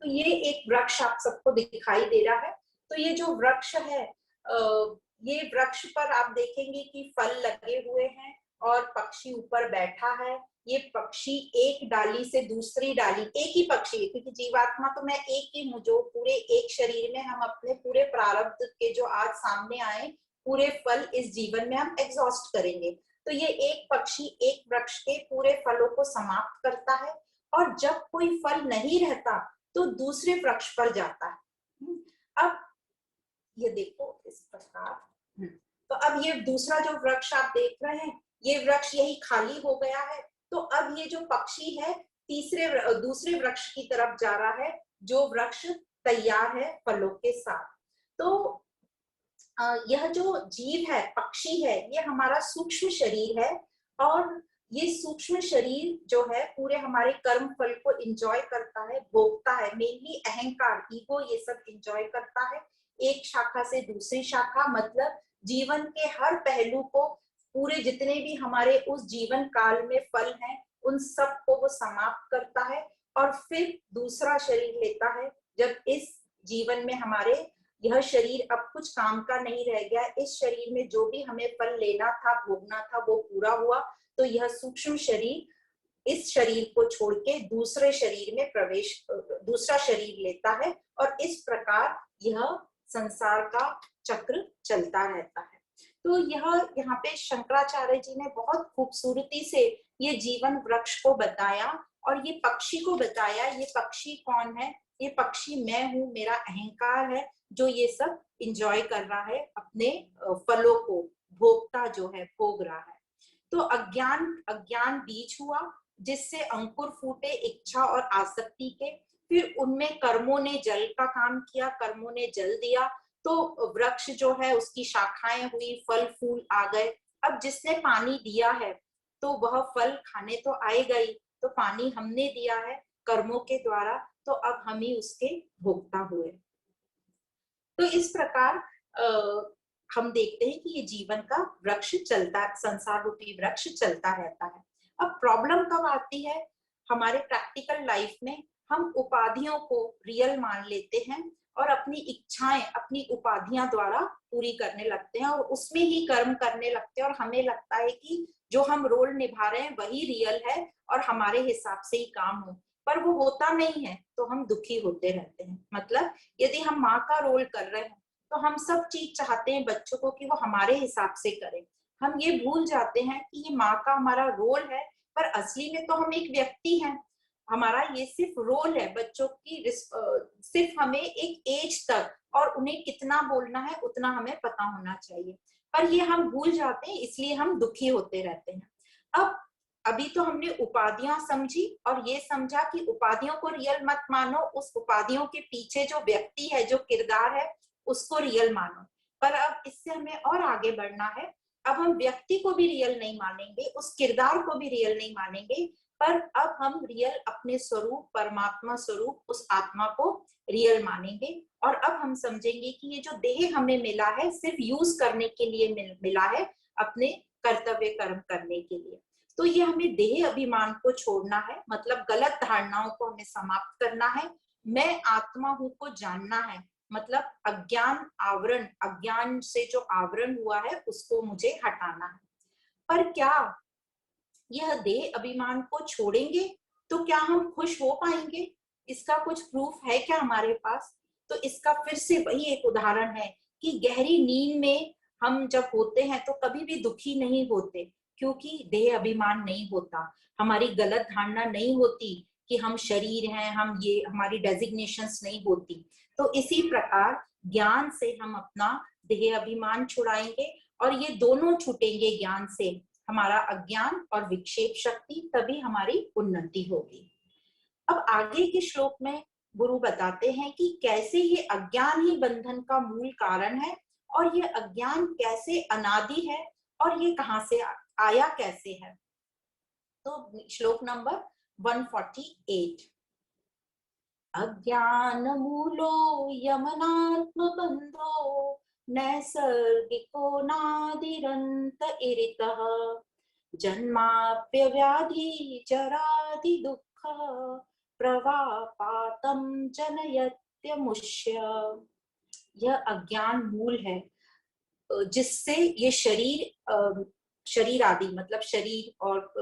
तो ये एक वृक्ष आप सबको दिखाई दे रहा है। तो ये जो वृक्ष है, ये वृक्ष पर आप देखेंगे कि फल लगे हुए हैं और पक्षी ऊपर बैठा है। ये पक्षी एक डाली से दूसरी डाली, एक ही पक्षी है क्योंकि जीवात्मा तो मैं एक ही हूँ, जो पूरे एक शरीर में हम अपने पूरे प्रारब्ध के जो आज सामने आए पूरे फल इस जीवन में हम एग्जॉस्ट करेंगे। तो ये एक पक्षी एक वृक्ष के पूरे फलों को समाप्त करता है, और जब कोई फल नहीं रहता तो दूसरे वृक्ष पर जाता है। अब ये देखो इस प्रकार। तो अब ये दूसरा जो वृक्ष आप देख रहे हैं, ये वृक्ष यही खाली हो गया है। तो अब ये जो पक्षी है दूसरे वृक्ष की तरफ जा रहा है, जो वृक्ष तैयार है फलों के साथ। तो यह जो जीव है, पक्षी है, ये हमारा सूक्ष्म शरीर है, और ये सूक्ष्म शरीर जो है पूरे हमारे कर्म फल को एंजॉय करता है, भोगता है। मेनली अहंकार, ईगो ये सब एंजॉय करता है। एक शाखा से दूसरी शाखा, मतलब जीवन के हर पहलू को, पूरे जितने भी हमारे उस जीवन काल में फल हैं उन सब को वो समाप्त करता है, और फिर दूसरा शरीर लेता है। जब इस जीवन में हमारे यह शरीर अब कुछ काम का नहीं रह गया, इस शरीर में जो भी हमें फल लेना था, भोगना था, वो पूरा हुआ, तो यह सूक्ष्म शरीर इस शरीर को छोड़ के दूसरे शरीर में दूसरा शरीर लेता है, और इस प्रकार यह संसार का चक्र चलता रहता है। तो यह यहाँ पे शंकराचार्य जी ने बहुत खूबसूरती से ये जीवन वृक्ष को बताया, और ये पक्षी को बताया। ये पक्षी कौन है? ये पक्षी मैं हूँ, मेरा अहंकार है जो ये सब इंजॉय कर रहा है, अपने फलों को भोगता जो है, भोग रहा है। तो अज्ञान बीज हुआ, जिससे अंकुर फूटे इच्छा और आसक्ति के, फिर उनमें कर्मों ने जल का काम किया, कर्मों ने जल दिया, तो वृक्ष जो है उसकी शाखाएं हुई, फल फूल आ गए। अब जिसने पानी दिया है तो वह फल खाने तो आएगा ही, तो पानी हमने दिया है कर्मों के द्वारा, तो अब हम ही उसके भोक्ता हुए। तो इस प्रकार हम देखते हैं कि ये जीवन का वृक्ष चलता, संसार रूपी वृक्ष चलता रहता है। अब प्रॉब्लम कब आती है? हमारे प्रैक्टिकल लाइफ में हम उपाधियों को रियल मान लेते हैं, और अपनी इच्छाएं अपनी उपाधियां द्वारा पूरी करने लगते हैं, और उसमें ही कर्म करने लगते हैं, और हमें लगता है कि जो हम रोल निभा रहे हैं वही रियल है और हमारे हिसाब से ही काम हो, पर वो होता नहीं है, तो हम दुखी होते रहते हैं। मतलब यदि हम माँ का रोल कर रहे हैं तो हम सब चीज चाहते हैं बच्चों को कि वो हमारे हिसाब से करें। हम ये भूल जाते हैं कि ये माँ का हमारा रोल है, पर असली में तो हम एक व्यक्ति हैं। हमारा ये सिर्फ रोल है बच्चों की, सिर्फ हमें एक एज तक, और उन्हें कितना बोलना है उतना हमें पता होना चाहिए, पर ये हम भूल जाते हैं, इसलिए हम दुखी होते रहते हैं। अब अभी तो हमने उपाधियां समझी, और ये समझा कि उपाधियों को रियल मत मानो, उस उपाधियों के पीछे जो व्यक्ति है, जो किरदार है, उसको रियल मानो। पर अब इससे हमें और आगे बढ़ना है। अब हम व्यक्ति को भी रियल नहीं मानेंगे, उस किरदार को भी रियल नहीं मानेंगे, पर अब हम रियल अपने स्वरूप, परमात्मा स्वरूप, उस आत्मा को रियल मानेंगे। और अब हम समझेंगे कि ये जो देह हमें मिला है सिर्फ यूज करने के लिए मिला है, अपने कर्तव्य कर्म करने के लिए। तो ये हमें देह अभिमान को छोड़ना है, मतलब गलत धारणाओं को हमें समाप्त करना है। मैं आत्मा हूं को जानना है, मतलब अज्ञान से जो आवरण हुआ है उसको मुझे हटाना है। पर क्या यह देह अभिमान को छोड़ेंगे तो क्या हम खुश हो पाएंगे? इसका कुछ प्रूफ है क्या हमारे पास? तो इसका फिर से वही एक उदाहरण है कि गहरी नींद में हम जब होते हैं तो कभी भी दुखी नहीं होते, क्योंकि देह अभिमान नहीं होता, हमारी गलत धारणा नहीं होती कि हम शरीर हैं, हम ये, हमारी डेजिग्नेशंस नहीं होती। तो इसी प्रकार ज्ञान से हम अपना देह अभिमान छुड़ाएंगे, और ये दोनों छूटेंगे ज्ञान से। हमारा अज्ञान और विक्षेप शक्ति, तभी हमारी उन्नति होगी। अब आगे के श्लोक में गुरु बताते हैं कि कैसे ये अज्ञान ही बंधन का मूल कारण है और ये अज्ञान कैसे अनादि है और ये कहाँ से आया कैसे है। तो श्लोक नंबर 148, अज्ञान मूलो यमनात्म बंधो नैसर्गिको नादिरंत इरितः जन्माप्यव्याधि जरादि दुःख प्रवापातम जनयत्यमुष्य। यह अज्ञान मूल है जिससे ये शरीर आदि मतलब शरीर और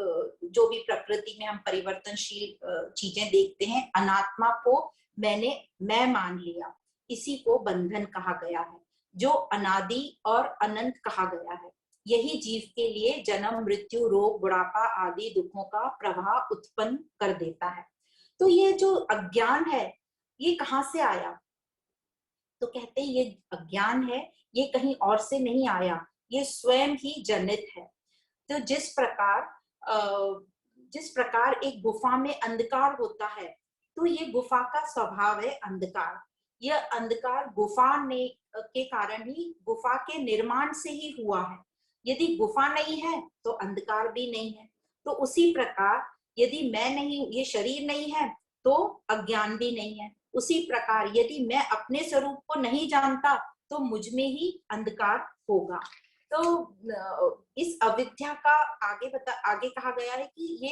जो भी प्रकृति में हम परिवर्तनशील चीजें देखते हैं, अनात्मा को मैं मान लिया, इसी को बंधन कहा गया है, जो अनादि और अनंत कहा गया है। यही जीव के लिए जन्म, मृत्यु, रोग, बुढ़ापा आदि दुखों का प्रवाह उत्पन्न कर देता है। तो ये जो अज्ञान है ये कहाँ से आया? तो कहते हैं ये अज्ञान है, ये कहीं और से नहीं आया, ये स्वयं ही जनित है। तो जिस प्रकार एक गुफा में अंधकार होता है, तो ये गुफा का स्वभाव है अंधकार। यह अंधकार गुफा ने के कारण ही गुफा के निर्माण से ही हुआ है। यदि गुफा नहीं है तो अंधकार भी नहीं है। तो उसी प्रकार यदि मैं नहीं, ये शरीर नहीं है तो अज्ञान भी नहीं है। उसी प्रकार यदि मैं अपने स्वरूप को नहीं जानता तो मुझ में ही अंधकार होगा। तो इस अविद्या का आगे कहा गया है कि ये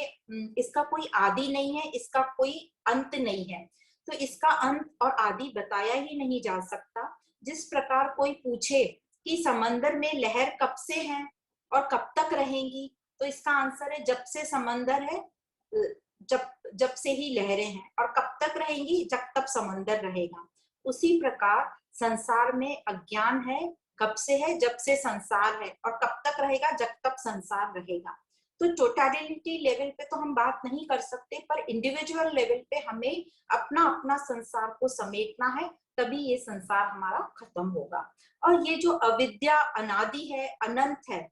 इसका कोई आदि नहीं है, इसका कोई अंत नहीं है। तो इसका अंत और आदि बताया ही नहीं जा सकता। जिस प्रकार कोई पूछे कि समंदर में लहर कब से है और कब तक रहेंगी, तो इसका आंसर है जब से समंदर है जब से ही लहरें हैं, और कब तक रहेंगी? जब तक समंदर रहेगा। उसी प्रकार संसार में अज्ञान है, कब से है? जब से संसार है, और कब तक रहेगा? जब तक संसार रहेगा। तो टोटलिटी लेवल पे तो हम बात नहीं कर सकते, पर इंडिविजुअल लेवल पे हमें अपना अपना संसार को समेटना है, तभी ये संसार हमारा खत्म होगा। और ये जो अविद्या अनादि है, अनंत है,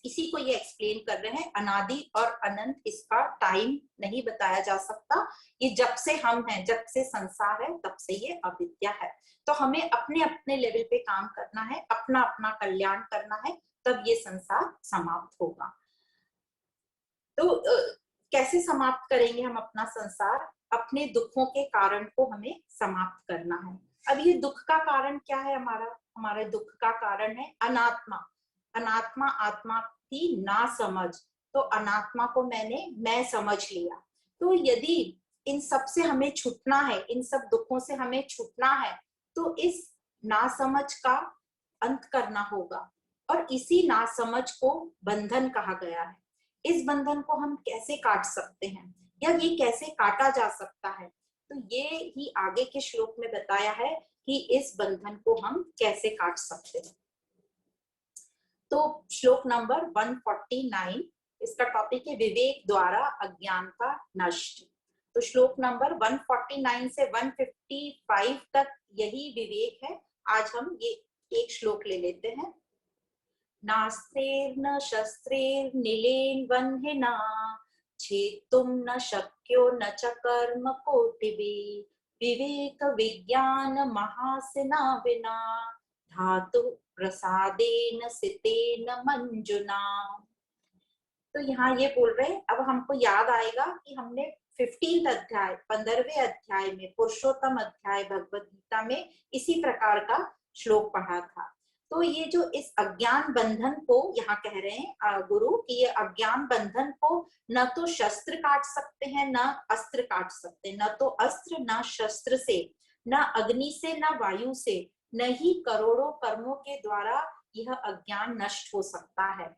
इसी को ये एक्सप्लेन कर रहे हैं। अनादि और अनंत, इसका टाइम नहीं बताया जा सकता। ये जब से हम हैं, जब से संसार है, तब से ये अविद्या है। तो हमें अपने अपने लेवल पे काम करना है, अपना अपना कल्याण करना है, तब ये संसार समाप्त होगा। तो कैसे समाप्त करेंगे हम अपना संसार? अपने दुखों के कारण को हमें समाप्त करना है। अब ये दुख का कारण क्या है? हमारे दुख का कारण है अनात्मा। अनात्मा, आत्मा की ना समझ। तो अनात्मा को मैं समझ लिया। तो यदि इन सब से हमें छूटना है, इन सब दुखों से हमें छूटना है, तो इस नासमझ का अंत करना होगा। और इसी नासमझ को बंधन कहा गया है। इस बंधन को हम कैसे काट सकते हैं, या ये कैसे काटा जा सकता है? तो ये ही आगे के श्लोक में बताया है कि इस बंधन को हम कैसे काट सकते हैं। तो श्लोक नंबर 149, इसका टॉपिक है विवेक द्वारा अज्ञान का नष्ट। तो श्लोक नंबर 149 से 155 तक यही विवेक है। आज हम ये एक श्लोक ले लेते हैं। नास्तेर्न शस्त्रेर्निलेन वह्निना छेतुं न शक्यो न च कर्म कोटिभिः विवेक विज्ञान महासिना विना धातु प्रसादेन सितेन मंजुना। तो यहाँ ये बोल रहे हैं, अब हमको याद आएगा कि हमने 15वें अध्याय, 15वें अध्याय में, पुरुषोत्तम अध्याय भगवद गीता में इसी प्रकार का श्लोक पढ़ा था। तो ये जो इस अज्ञान बंधन को यहाँ कह रहे हैं गुरु कि ये अज्ञान बंधन को न तो शस्त्र काट सकते हैं, न अस्त्र काट सकते, न तो अस्त्र न शस्त्र से, न अग्नि से, न वायु से, न ही करोड़ों कर्मों के द्वारा यह अज्ञान नष्ट हो सकता है।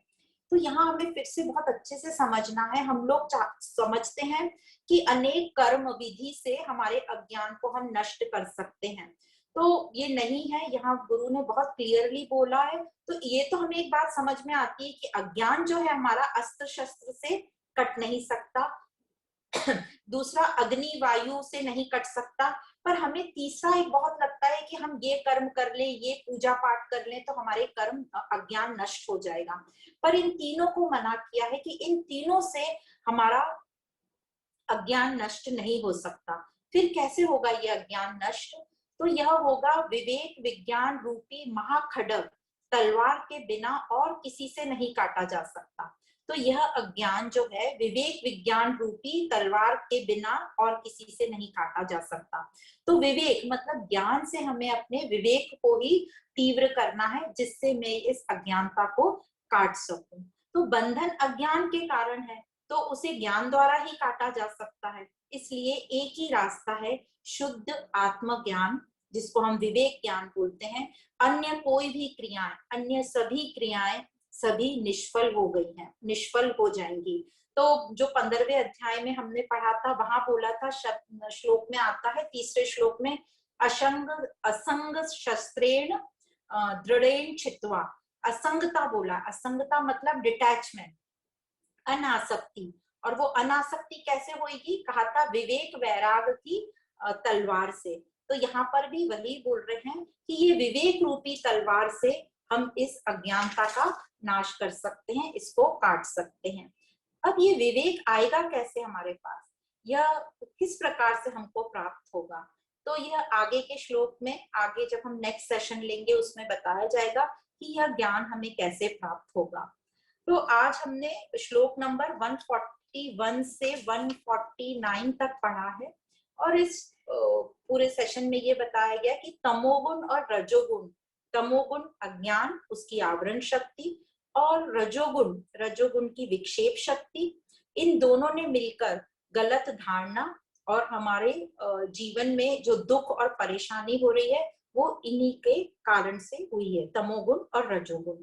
तो यहाँ हमें फिर से बहुत अच्छे से समझना है। हम लोग समझते हैं कि अनेक कर्म विधि से हमारे अज्ञान को हम नष्ट कर सकते हैं, तो ये नहीं है। यहाँ गुरु ने बहुत क्लियरली बोला है। तो ये तो हमें एक बात समझ में आती है कि अज्ञान जो है हमारा अस्त्र शस्त्र से कट नहीं सकता, दूसरा अग्नि वायु से नहीं कट सकता, पर हमें तीसरा एक बहुत लगता है कि हम ये कर्म कर लें, ये पूजा पाठ कर लें तो हमारे कर्म अज्ञान नष्ट हो जाएगा, पर इन तीनों को मना किया है कि इन तीनों से हमारा अज्ञान नष्ट नहीं हो सकता। फिर कैसे होगा ये अज्ञान नष्ट? तो यह होगा विवेक विज्ञान रूपी महाखड्ग तलवार के बिना और किसी से नहीं काटा जा सकता। तो यह अज्ञान जो है विवेक विज्ञान रूपी तलवार के बिना और किसी से नहीं काटा जा सकता। तो विवेक मतलब ज्ञान से हमें अपने विवेक को ही तीव्र करना है, जिससे मैं इस अज्ञानता को काट सकूं। तो बंधन अज्ञान के कारण है, तो उसे ज्ञान द्वारा ही काटा जा सकता है। इसलिए एक ही रास्ता है, शुद्ध आत्मज्ञान, जिसको हम विवेक ज्ञान बोलते हैं। अन्य कोई भी क्रियाएं, अन्य सभी क्रियाएं सभी निष्फल हो गई हैं, निष्फल हो जाएंगी। तो जो 15वें अध्याय में हमने पढ़ा था, वहां बोला था, श्लोक में आता है, तीसरे श्लोक में, असंग असंग शस्त्रेण दृढ़ेन छित्वा। असंगता बोला, असंगता मतलब डिटैचमेंट, अनासक्ति। और वो अनासक्ति कैसे होगी? कहा था विवेक वैराग की तलवार से। तो यहाँ पर भी वही बोल रहे हैं कि ये विवेक रूपी तलवार से हम इस अज्ञानता का नाश कर सकते हैं, इसको काट सकते हैं। अब ये विवेक आएगा कैसे हमारे पास, यह किस प्रकार से हमको प्राप्त होगा? तो यह आगे के श्लोक में, आगे जब हम नेक्स्ट सेशन लेंगे उसमें बताया जाएगा कि यह ज्ञान हमें कैसे प्राप्त होगा। तो आज हमने श्लोक नंबर 141 से 149 तक पढ़ा है, और इस पूरे सेशन में ये बताया गया कि तमोगुण और रजोगुण, तमोगुण अज्ञान, उसकी आवरण शक्ति, और रजोगुण, रजोगुण की विक्षेप शक्ति, इन दोनों ने मिलकर गलत धारणा और हमारे जीवन में जो दुख और परेशानी हो रही है वो इन्हीं के कारण से हुई है, तमोगुण और रजोगुण।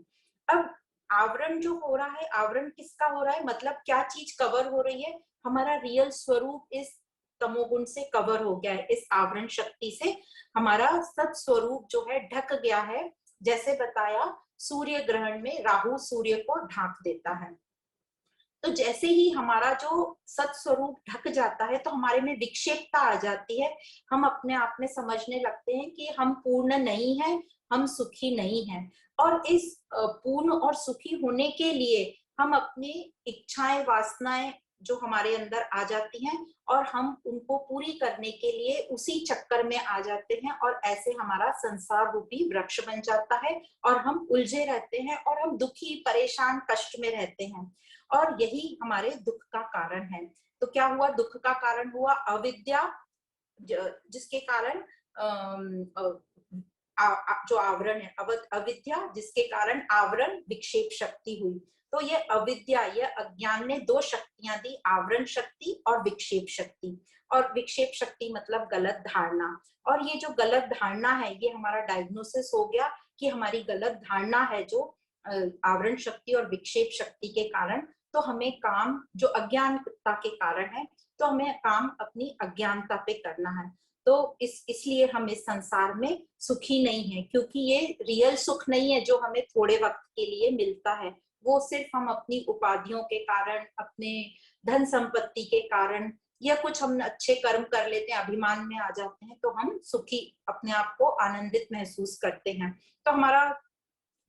अब आवरण जो हो रहा है, आवरण किसका हो रहा है, मतलब क्या चीज कवर हो रही है? हमारा रियल स्वरूप इस तमोगुण से कवर हो गया है, इस आवरण शक्ति से हमारा सत स्वरूप जो है ढक गया है। जैसे बताया, सूर्य ग्रहण में राहु सूर्य को ढांक देता है, तो जैसे ही हमारा जो सत स्वरूप ढक जाता है तो हमारे में विक्षेपता आ जाती है। हम अपने आप में समझने लगते हैं कि हम पूर्ण नहीं हैं, हम सुखी नहीं हैं। और इस पूर्ण और सुखी होने के लिए हम अपनी इच्छाएं वासनाएं जो हमारे अंदर आ जाती हैं, और हम उनको पूरी करने के लिए उसी चक्कर में आ जाते हैं, और ऐसे हमारा संसार रूपी वृक्ष बन जाता है और हम उलझे रहते हैं और हम दुखी परेशान कष्ट में रहते हैं, और यही हमारे दुख का कारण है। तो क्या हुआ? दुख का कारण हुआ अविद्या, जिसके कारण जो आवरण है, अविद्या, जिसके कारण आवरण विक्षेप शक्ति हुई। तो ये अविद्या, ये अज्ञान ने दो शक्तियां दी, आवरण शक्ति और विक्षेप शक्ति। और विक्षेप शक्ति मतलब गलत धारणा, और ये जो गलत धारणा है ये हमारा डायग्नोसिस हो गया कि हमारी गलत धारणा है जो आवरण शक्ति और विक्षेप शक्ति के कारण। तो हमें काम जो अज्ञानता के कारण है, तो हमें काम अपनी अज्ञानता पे करना है। तो इसलिए हम इस संसार में सुखी नहीं है, क्योंकि ये रियल सुख नहीं है जो हमें थोड़े वक्त के लिए मिलता है। वो सिर्फ हम अपनी उपाधियों के कारण, अपने धन संपत्ति के कारण, या कुछ हम अच्छे कर्म कर लेते हैं, अभिमान में आ जाते हैं, तो हम सुखी, अपने आप को आनंदित महसूस करते हैं। तो हमारा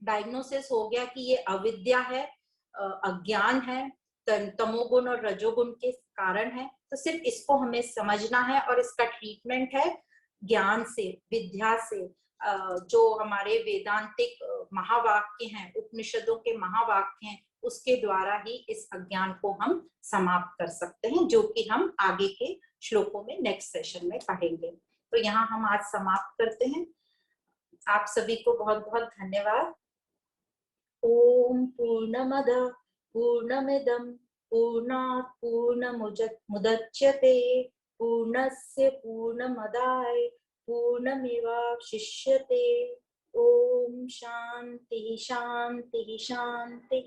डायग्नोसिस हो गया कि ये अविद्या है, अज्ञान है, तमोगुण और रजोगुण के कारण है। तो सिर्फ इसको हमें समझना है, और इसका ट्रीटमेंट है ज्ञान से, विद्या से। जो हमारे वेदांतिक महावाक्य हैं, उपनिषदों के महावाक्य हैं, उसके द्वारा ही इस अज्ञान को हम समाप्त कर सकते हैं, जो कि हम आगे के श्लोकों में नेक्स्ट सेशन में पढ़ेंगे। तो यहाँ हम आज समाप्त करते हैं। आप सभी को बहुत बहुत धन्यवाद। ओम पूर्णमद पूर्णमिदं पूर्णात् पूर्णमुदच्यते पूर्णस्य पूर्णमदाय पूर्णमेवावशिष्यते। ओम शांति शांति शांति।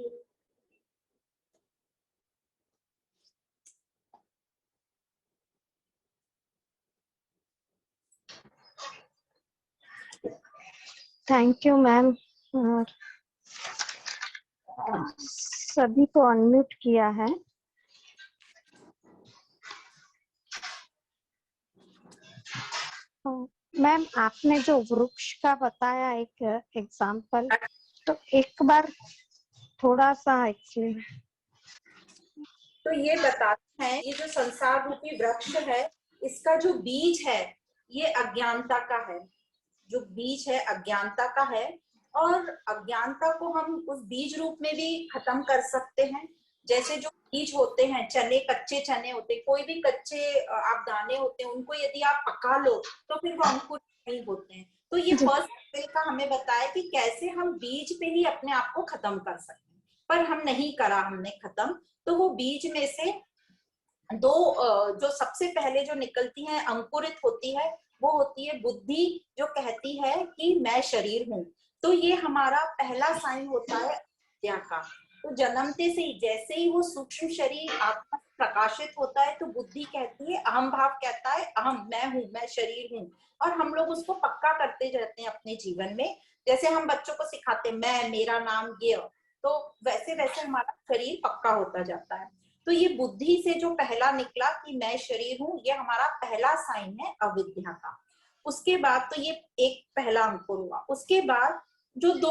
Thank you ma'am. सभी को अनम्यूट किया है। मैम आपने जो वृक्ष का बताया एक एग्जाम्पल, तो एक बार थोड़ा सा एक्चुअली।
तो ये बताते हैं, ये जो संसार रूपी वृक्ष है, इसका जो बीज है ये अज्ञानता का है। जो बीज है अज्ञानता का है, और अज्ञानता को हम उस बीज रूप में भी खत्म कर सकते हैं। जैसे जो बीज होते हैं, चने, कच्चे चने होते हैं, कोई भी कच्चे आप दाने होते हैं, उनको यदि आप पका लो तो फिर वो अंकुर नहीं होते हैं। तो ये फर्स्ट लेवल का हमें बताया कि कैसे हम बीज पे ही अपने आप को खत्म कर सकते हैं, पर हम नहीं करा, हमने खत्म। तो वो बीज में से दो जो सबसे पहले जो निकलती है, अंकुरित होती है, वो होती है बुद्धि, जो कहती है कि मैं शरीर हूँ। तो ये हमारा पहला साइन होता है अविद्या का। तो जन्मते से ही, जैसे ही वो सूक्ष्म शरीर आत्मा प्रकाशित होता है, तो बुद्धि कहती है, अहम भाव कहता है, अहम, मैं हूँ, मैं शरीर हूँ। और हम लोग उसको पक्का करते रहते हैं अपने जीवन में। जैसे हम बच्चों को सिखाते हैं, मैं, मेरा नाम ये, तो वैसे वैसे हमारा शरीर पक्का होता जाता है। तो ये बुद्धि से जो पहला निकला कि मैं शरीर हूँ, ये हमारा पहला साइन है अविद्या का। उसके बाद तो ये एक पहला अंकुर हुआ। उसके बाद जो दो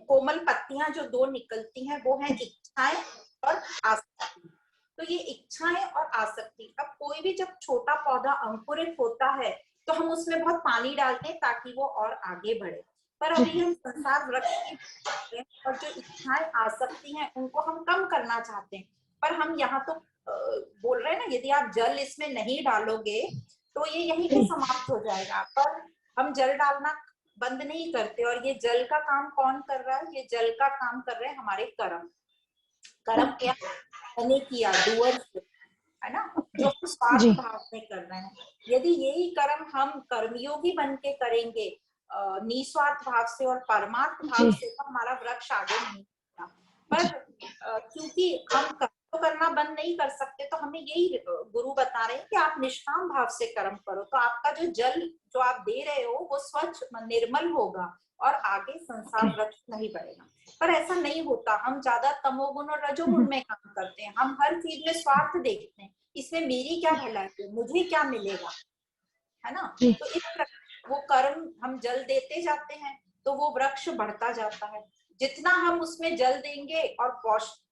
कोमल पत्तियां जो दो निकलती हैं, वो है इच्छाएं और आसक्ति। तो ये इच्छाएं और आसक्ति, अब कोई भी जब छोटा पौधा अंकुरित होता है तो हम उसमें बहुत पानी डालते हैं ताकि वो और आगे बढ़े। पर अभी हम संसार वृक्ष की और जो इच्छाएं आसक्ति हैं उनको हम कम करना चाहते हैं। पर हम यहाँ तो बोल रहे हैं ना, यदि आप जल इसमें नहीं डालोगे तो ये यहीं पे समाप्त हो जाएगा। पर हम जल डालना बंद नहीं करते, और ये जल का काम कौन कर रहा है? ये जल का काम कर रहे हैं हमारे कर्म। कर्म क्या? मैंने किया, डूअर, है ना, जो हम स्वार्थ भाव में कर रहे हैं। यदि यही कर्म हम कर्मयोगी बन के करेंगे निस्वार्थ भाव से और परमार्थ भाव से, तो हमारा वृक्ष आगे नहीं बढ़ता। पर क्योंकि हम कर्म तो करना बंद नहीं कर सकते, तो हमें यही गुरु बता रहे हैं कि आप निष्काम भाव से कर्म करो, तो आपका जो जल जो आप दे रहे हो वो स्वच्छ निर्मल होगा और आगे संसार वृक्ष नहीं बढ़ेगा। पर ऐसा नहीं होता, हम ज्यादा तमोगुण और रजोगुण में काम करते हैं। हम हर चीज में स्वार्थ देखते हैं, इसमें मेरी क्या भलाई है, मुझे क्या मिलेगा, है ना। तो इस प्रकार वो कर्म हम जल देते जाते हैं तो वो वृक्ष बढ़ता जाता है। जितना हम उसमें जल देंगे और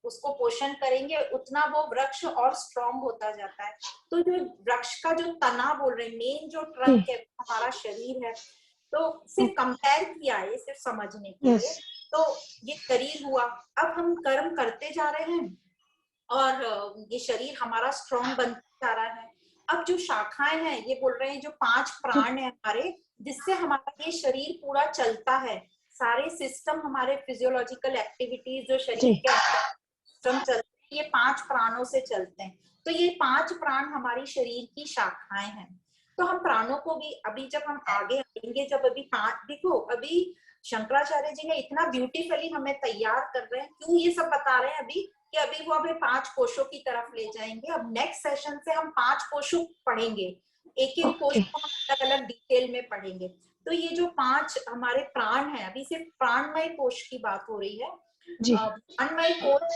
उसको पोषण करेंगे, उतना वो वृक्ष और स्ट्रॉन्ग होता जाता है। तो जो वृक्ष का जो तना बोल रहे हैं, मेन जो ट्रंक है हमारा शरीर है। तो सिर्फ कंपेयर किया है, सिर्फ समझने के लिए। तो ये शरीर हुआ, अब हम कर्म करते जा रहे हैं और ये शरीर हमारा स्ट्रॉन्ग बनता जा रहा है। अब जो शाखाएं हैं, ये बोल रहे हैं जो 5 प्राण है हमारे, जिससे हमारा ये शरीर पूरा चलता है। सारे सिस्टम हमारे फिजियोलॉजिकल एक्टिविटीज जो शरीर के सिस्टम चलते हैं, ये 5 प्राणों से चलते हैं। तो ये 5 प्राण हमारी शरीर की शाखाएं हैं। तो हम प्राणों को भी अभी जब हम आगे आएंगे, जब अभी 5 देखो, अभी शंकराचार्य जी ने इतना ब्यूटीफुली हमें तैयार कर रहे हैं, क्यों ये सब बता रहे हैं अभी, कि अभी वो हमें 5 कोशों की तरफ ले जाएंगे। अब नेक्स्ट सेशन से हम 5 कोशों पढ़ेंगे, एक एक कोश को हम अलग अलग डिटेल में पढ़ेंगे। तो ये जो 5 हमारे प्राण है, अभी सिर्फ प्राणमय कोश की बात हो रही है। प्राणमय कोश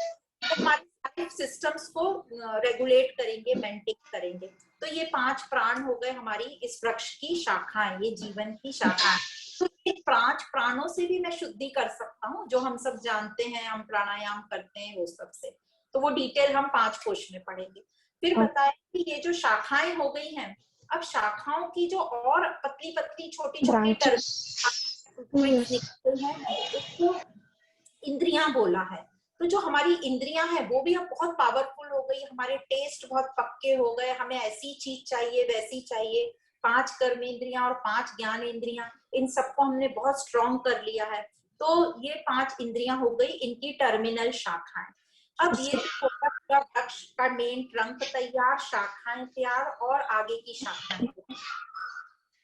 हमारे लाइफ सिस्टम्स को रेगुलेट करेंगे, मेंटेन करेंगे। तो ये 5 प्राण हो गए हमारी इस वृक्ष की शाखाएं, ये जीवन की शाखाएं। तो ये 5 प्राणों से भी मैं शुद्धि कर सकता हूँ, जो हम सब जानते हैं, हम प्राणायाम करते हैं वो सब से। तो वो डिटेल हम 5 कोश में पढ़ेंगे। फिर बताया कि ये जो शाखाएं हो गई हैं, अब शाखाओं की जो और पतली पतली छोटी छोटी उसको इंद्रियां बोला है। तो जो हमारी इंद्रियां हैं वो भी अब बहुत पावरफुल हो गई, हमारे टेस्ट बहुत पक्के हो गए, हमें ऐसी चीज चाहिए, वैसी चाहिए। 5 कर्म इंद्रियां और 5 ज्ञान इंद्रियां, इन सबको हमने बहुत स्ट्रॉन्ग कर लिया है। तो ये 5 इंद्रियां हो गई, इनकी टर्मिनल शाखाएं। अब ये पूरा वृक्ष का मेन ट्रंक तैयार, शाखाएं तैयार, और आगे की शाखाएं।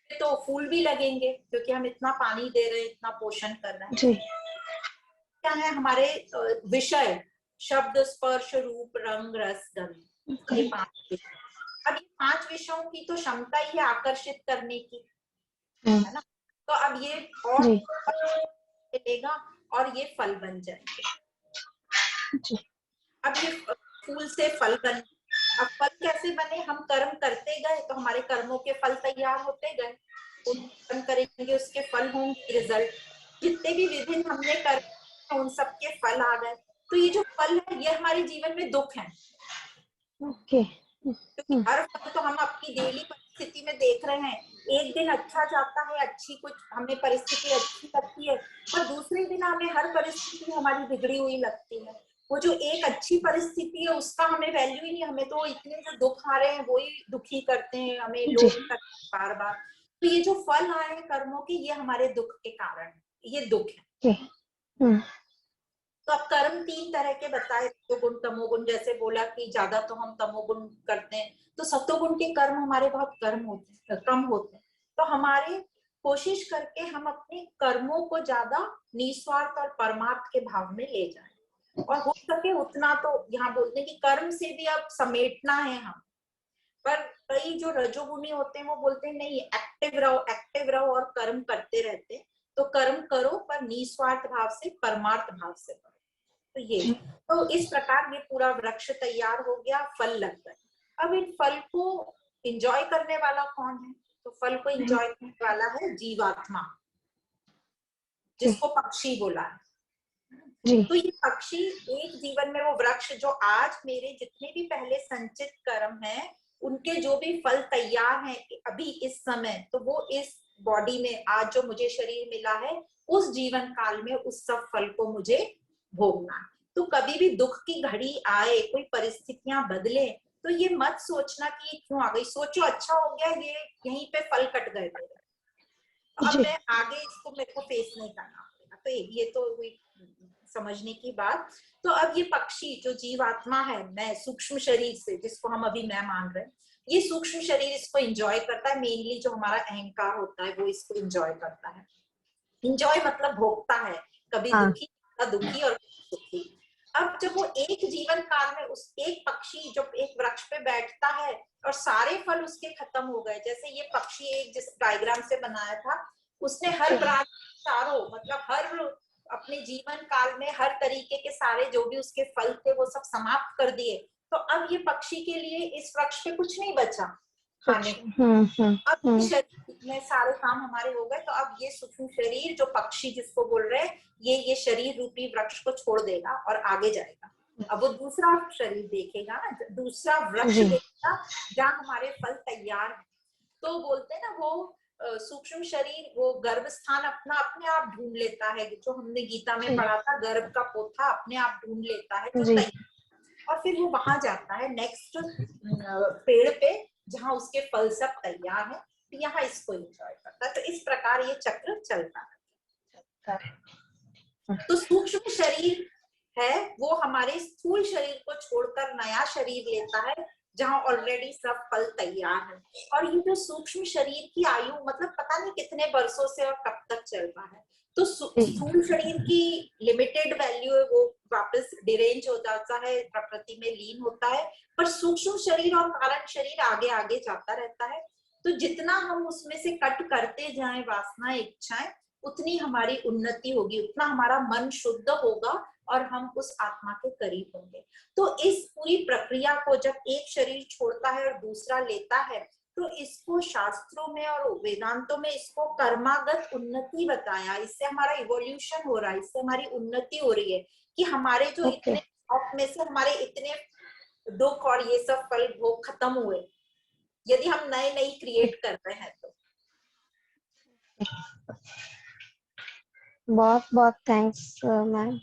तो फूल भी लगेंगे क्योंकि हम इतना पानी दे रहे हैं, इतना पोषण कर रहे हैं। क्या है हमारे विषय? शब्द, स्पर्श, रूप, रंग, रस, गंध, ये 5 विषय। अब ये 5 विषयों की तो क्षमता ही है आकर्षित करने की, है ना। तो अब ये और मिलेगा और ये फल बन जाएंगे। अब ये फूल से फल बन, अब फल कैसे बने, हम कर्म करते गए तो हमारे कर्मों के फल तैयार होते गए, उन कर्म करेंगे उसके फल होंगे, रिजल्ट जितने भी विभिन्न हमने कर्म उन सब के फल आ गए। तो ये जो फल है ये हमारे जीवन में दुख है,
ओके।
क्योंकि हर फल तो हम अपनी डेली परिस्थिति में देख रहे हैं। एक दिन अच्छा जाता है, अच्छी कुछ हमें परिस्थिति अच्छी लगती है, पर दूसरे दिन हमें हर परिस्थिति हमारी बिगड़ी हुई लगती है। वो जो एक अच्छी परिस्थिति है उसका हमें वैल्यू ही नहीं, हमें तो इतने जो दुख आ रहे हैं वही दुखी करते हैं, हमें
जी।
लोभ करते हैं बार बार। तो ये जो फल आए हैं कर्मों के, ये हमारे दुख के कारण, ये दुख है।
ओके।
तो अब कर्म तीन तरह के बताए, सतोगुण तमोगुण, जैसे बोला कि ज्यादा तो हम तमोगुण करते हैं, तो सतोगुण के कर्म हमारे बहुत कम होते हैं। तो हमारे कोशिश करके हम अपने कर्मों को ज्यादा निस्वार्थ और परमार्थ के भाव में ले जाएं, और हो सके उतना तो यहाँ बोलते हैं कि कर्म से भी अब समेटना है हम। पर कई जो रजोगुणी होते हैं वो बोलते हैं नहीं, एक्टिव रहो और कर्म करते रहते। तो कर्म करो पर निस्वार्थ भाव से, परमार्थ भाव से करो। तो ये, तो इस प्रकार ये पूरा वृक्ष तैयार हो गया, फल लग गए। अब इन फल को एंजॉय करने वाला कौन है? तो फल को एंजॉय करने वाला है जीवात्मा, जिसको पक्षी बोला है।
जी।
तो ये पक्षी एक जीवन में, वो वृक्ष जो आज मेरे जितने भी पहले संचित कर्म हैं उनके जो भी फल तैयार हैं अभी इस समय, तो वो इस बॉडी में आज जो मुझे शरीर मिला है उस जीवन काल में उस सब फल को मुझे भोगना है। तो कभी भी दुख की घड़ी आए, कोई परिस्थितियां बदले, तो ये मत सोचना कि ये क्यों आ गई, सोचो अच्छा हो गया, ये यहीं पे फल कट गए मेरे, तो अब
जी।
मैं आगे इसको मेरे को फेस नहीं करना पड़ेगा। तो ये तो हुई समझने की बात। तो अब ये पक्षी जो जीवात्मा है, मैं सूक्ष्म शरीर से, जिसको हम अभी मैं मान रहे हैं, ये सूक्ष्म शरीर इसको एंजॉय करता है। मेनली जो हमारा अहंकार होता है वो इसको एंजॉय करता है। इंजॉय मतलब भोगता है, कभी
हाँ।
दुखी और सुखी। अब जब वो एक जीवन काल में उस एक पक्षी जब एक वृक्ष पे बैठता है और सारे फल उसके खत्म हो गए, जैसे ये पक्षी एक जिस डायग्राम से बनाया था, उसने हर ब्रांच चारों मतलब हर अपने जीवन काल में हर तरीके के सारे जो भी उसके फल थे वो सब समाप्त कर दिए। तो अब ये पक्षी के लिए इस वृक्ष पे कुछ नहीं बचा खाने को। अब शरीर में सारे काम हमारे हो गए, तो अब ये सूक्ष्म शरीर जो पक्षी जिसको बोल रहे हैं, ये शरीर रूपी वृक्ष को छोड़ देगा और आगे जाएगा। अब वो दूसरा शरीर देखेगा, दूसरा वृक्ष
जी।
देखेगा जहाँ हमारे फल तैयार है। तो बोलते हैं ना वो सूक्ष्म शरीर वो गर्भ स्थान अपना अपने आप ढूंढ लेता है, जो हमने गीता में पढ़ा था, गर्भ का पोथा अपने आप ढूंढ लेता है जो
जी।
तैयार, और फिर वो वहां जाता है नेक्स्ट पेड़ पे जहाँ उसके फल सब तैयार है, तो यहाँ इसको एंजॉय करता है। तो इस प्रकार ये चक्र चलता है। तो सूक्ष्म शरीर है वो हमारे स्थूल शरीर को छोड़कर नया शरीर लेता है जहाँ ऑलरेडी सब फल तैयार है। और ये जो सूक्ष्म शरीर की आयु मतलब पता नहीं कितने वर्षों से और कब तक चल रहा है। तो स्थूल शरीर की लिमिटेड वैल्यू है, वो वापस डिरेंज हो जाता है, प्रकृति में लीन होता है, पर सूक्ष्म शरीर और कारण शरीर आगे आगे जाता रहता है। तो जितना हम उसमें से कट करते जाएं वासनाएं इच्छाएं, उतनी हमारी उन्नति होगी, उतना हमारा मन शुद्ध होगा और हम उस आत्मा के करीब होंगे। तो इस पूरी प्रक्रिया को जब एक शरीर छोड़ता है और दूसरा लेता है, तो इसको शास्त्रों में और वेदांतों में इसको कर्मागत उन्नति बताया। इससे हमारा इवोल्यूशन हो रहा है, इससे हमारी उन्नति हो रही है कि हमारे जो इतने में से हमारे इतने दुख और ये सब फल भोग खत्म हुए, यदि हम नए नए क्रिएट कर रहे हैं तो।
बहुत बहुत थैंक्स मैम।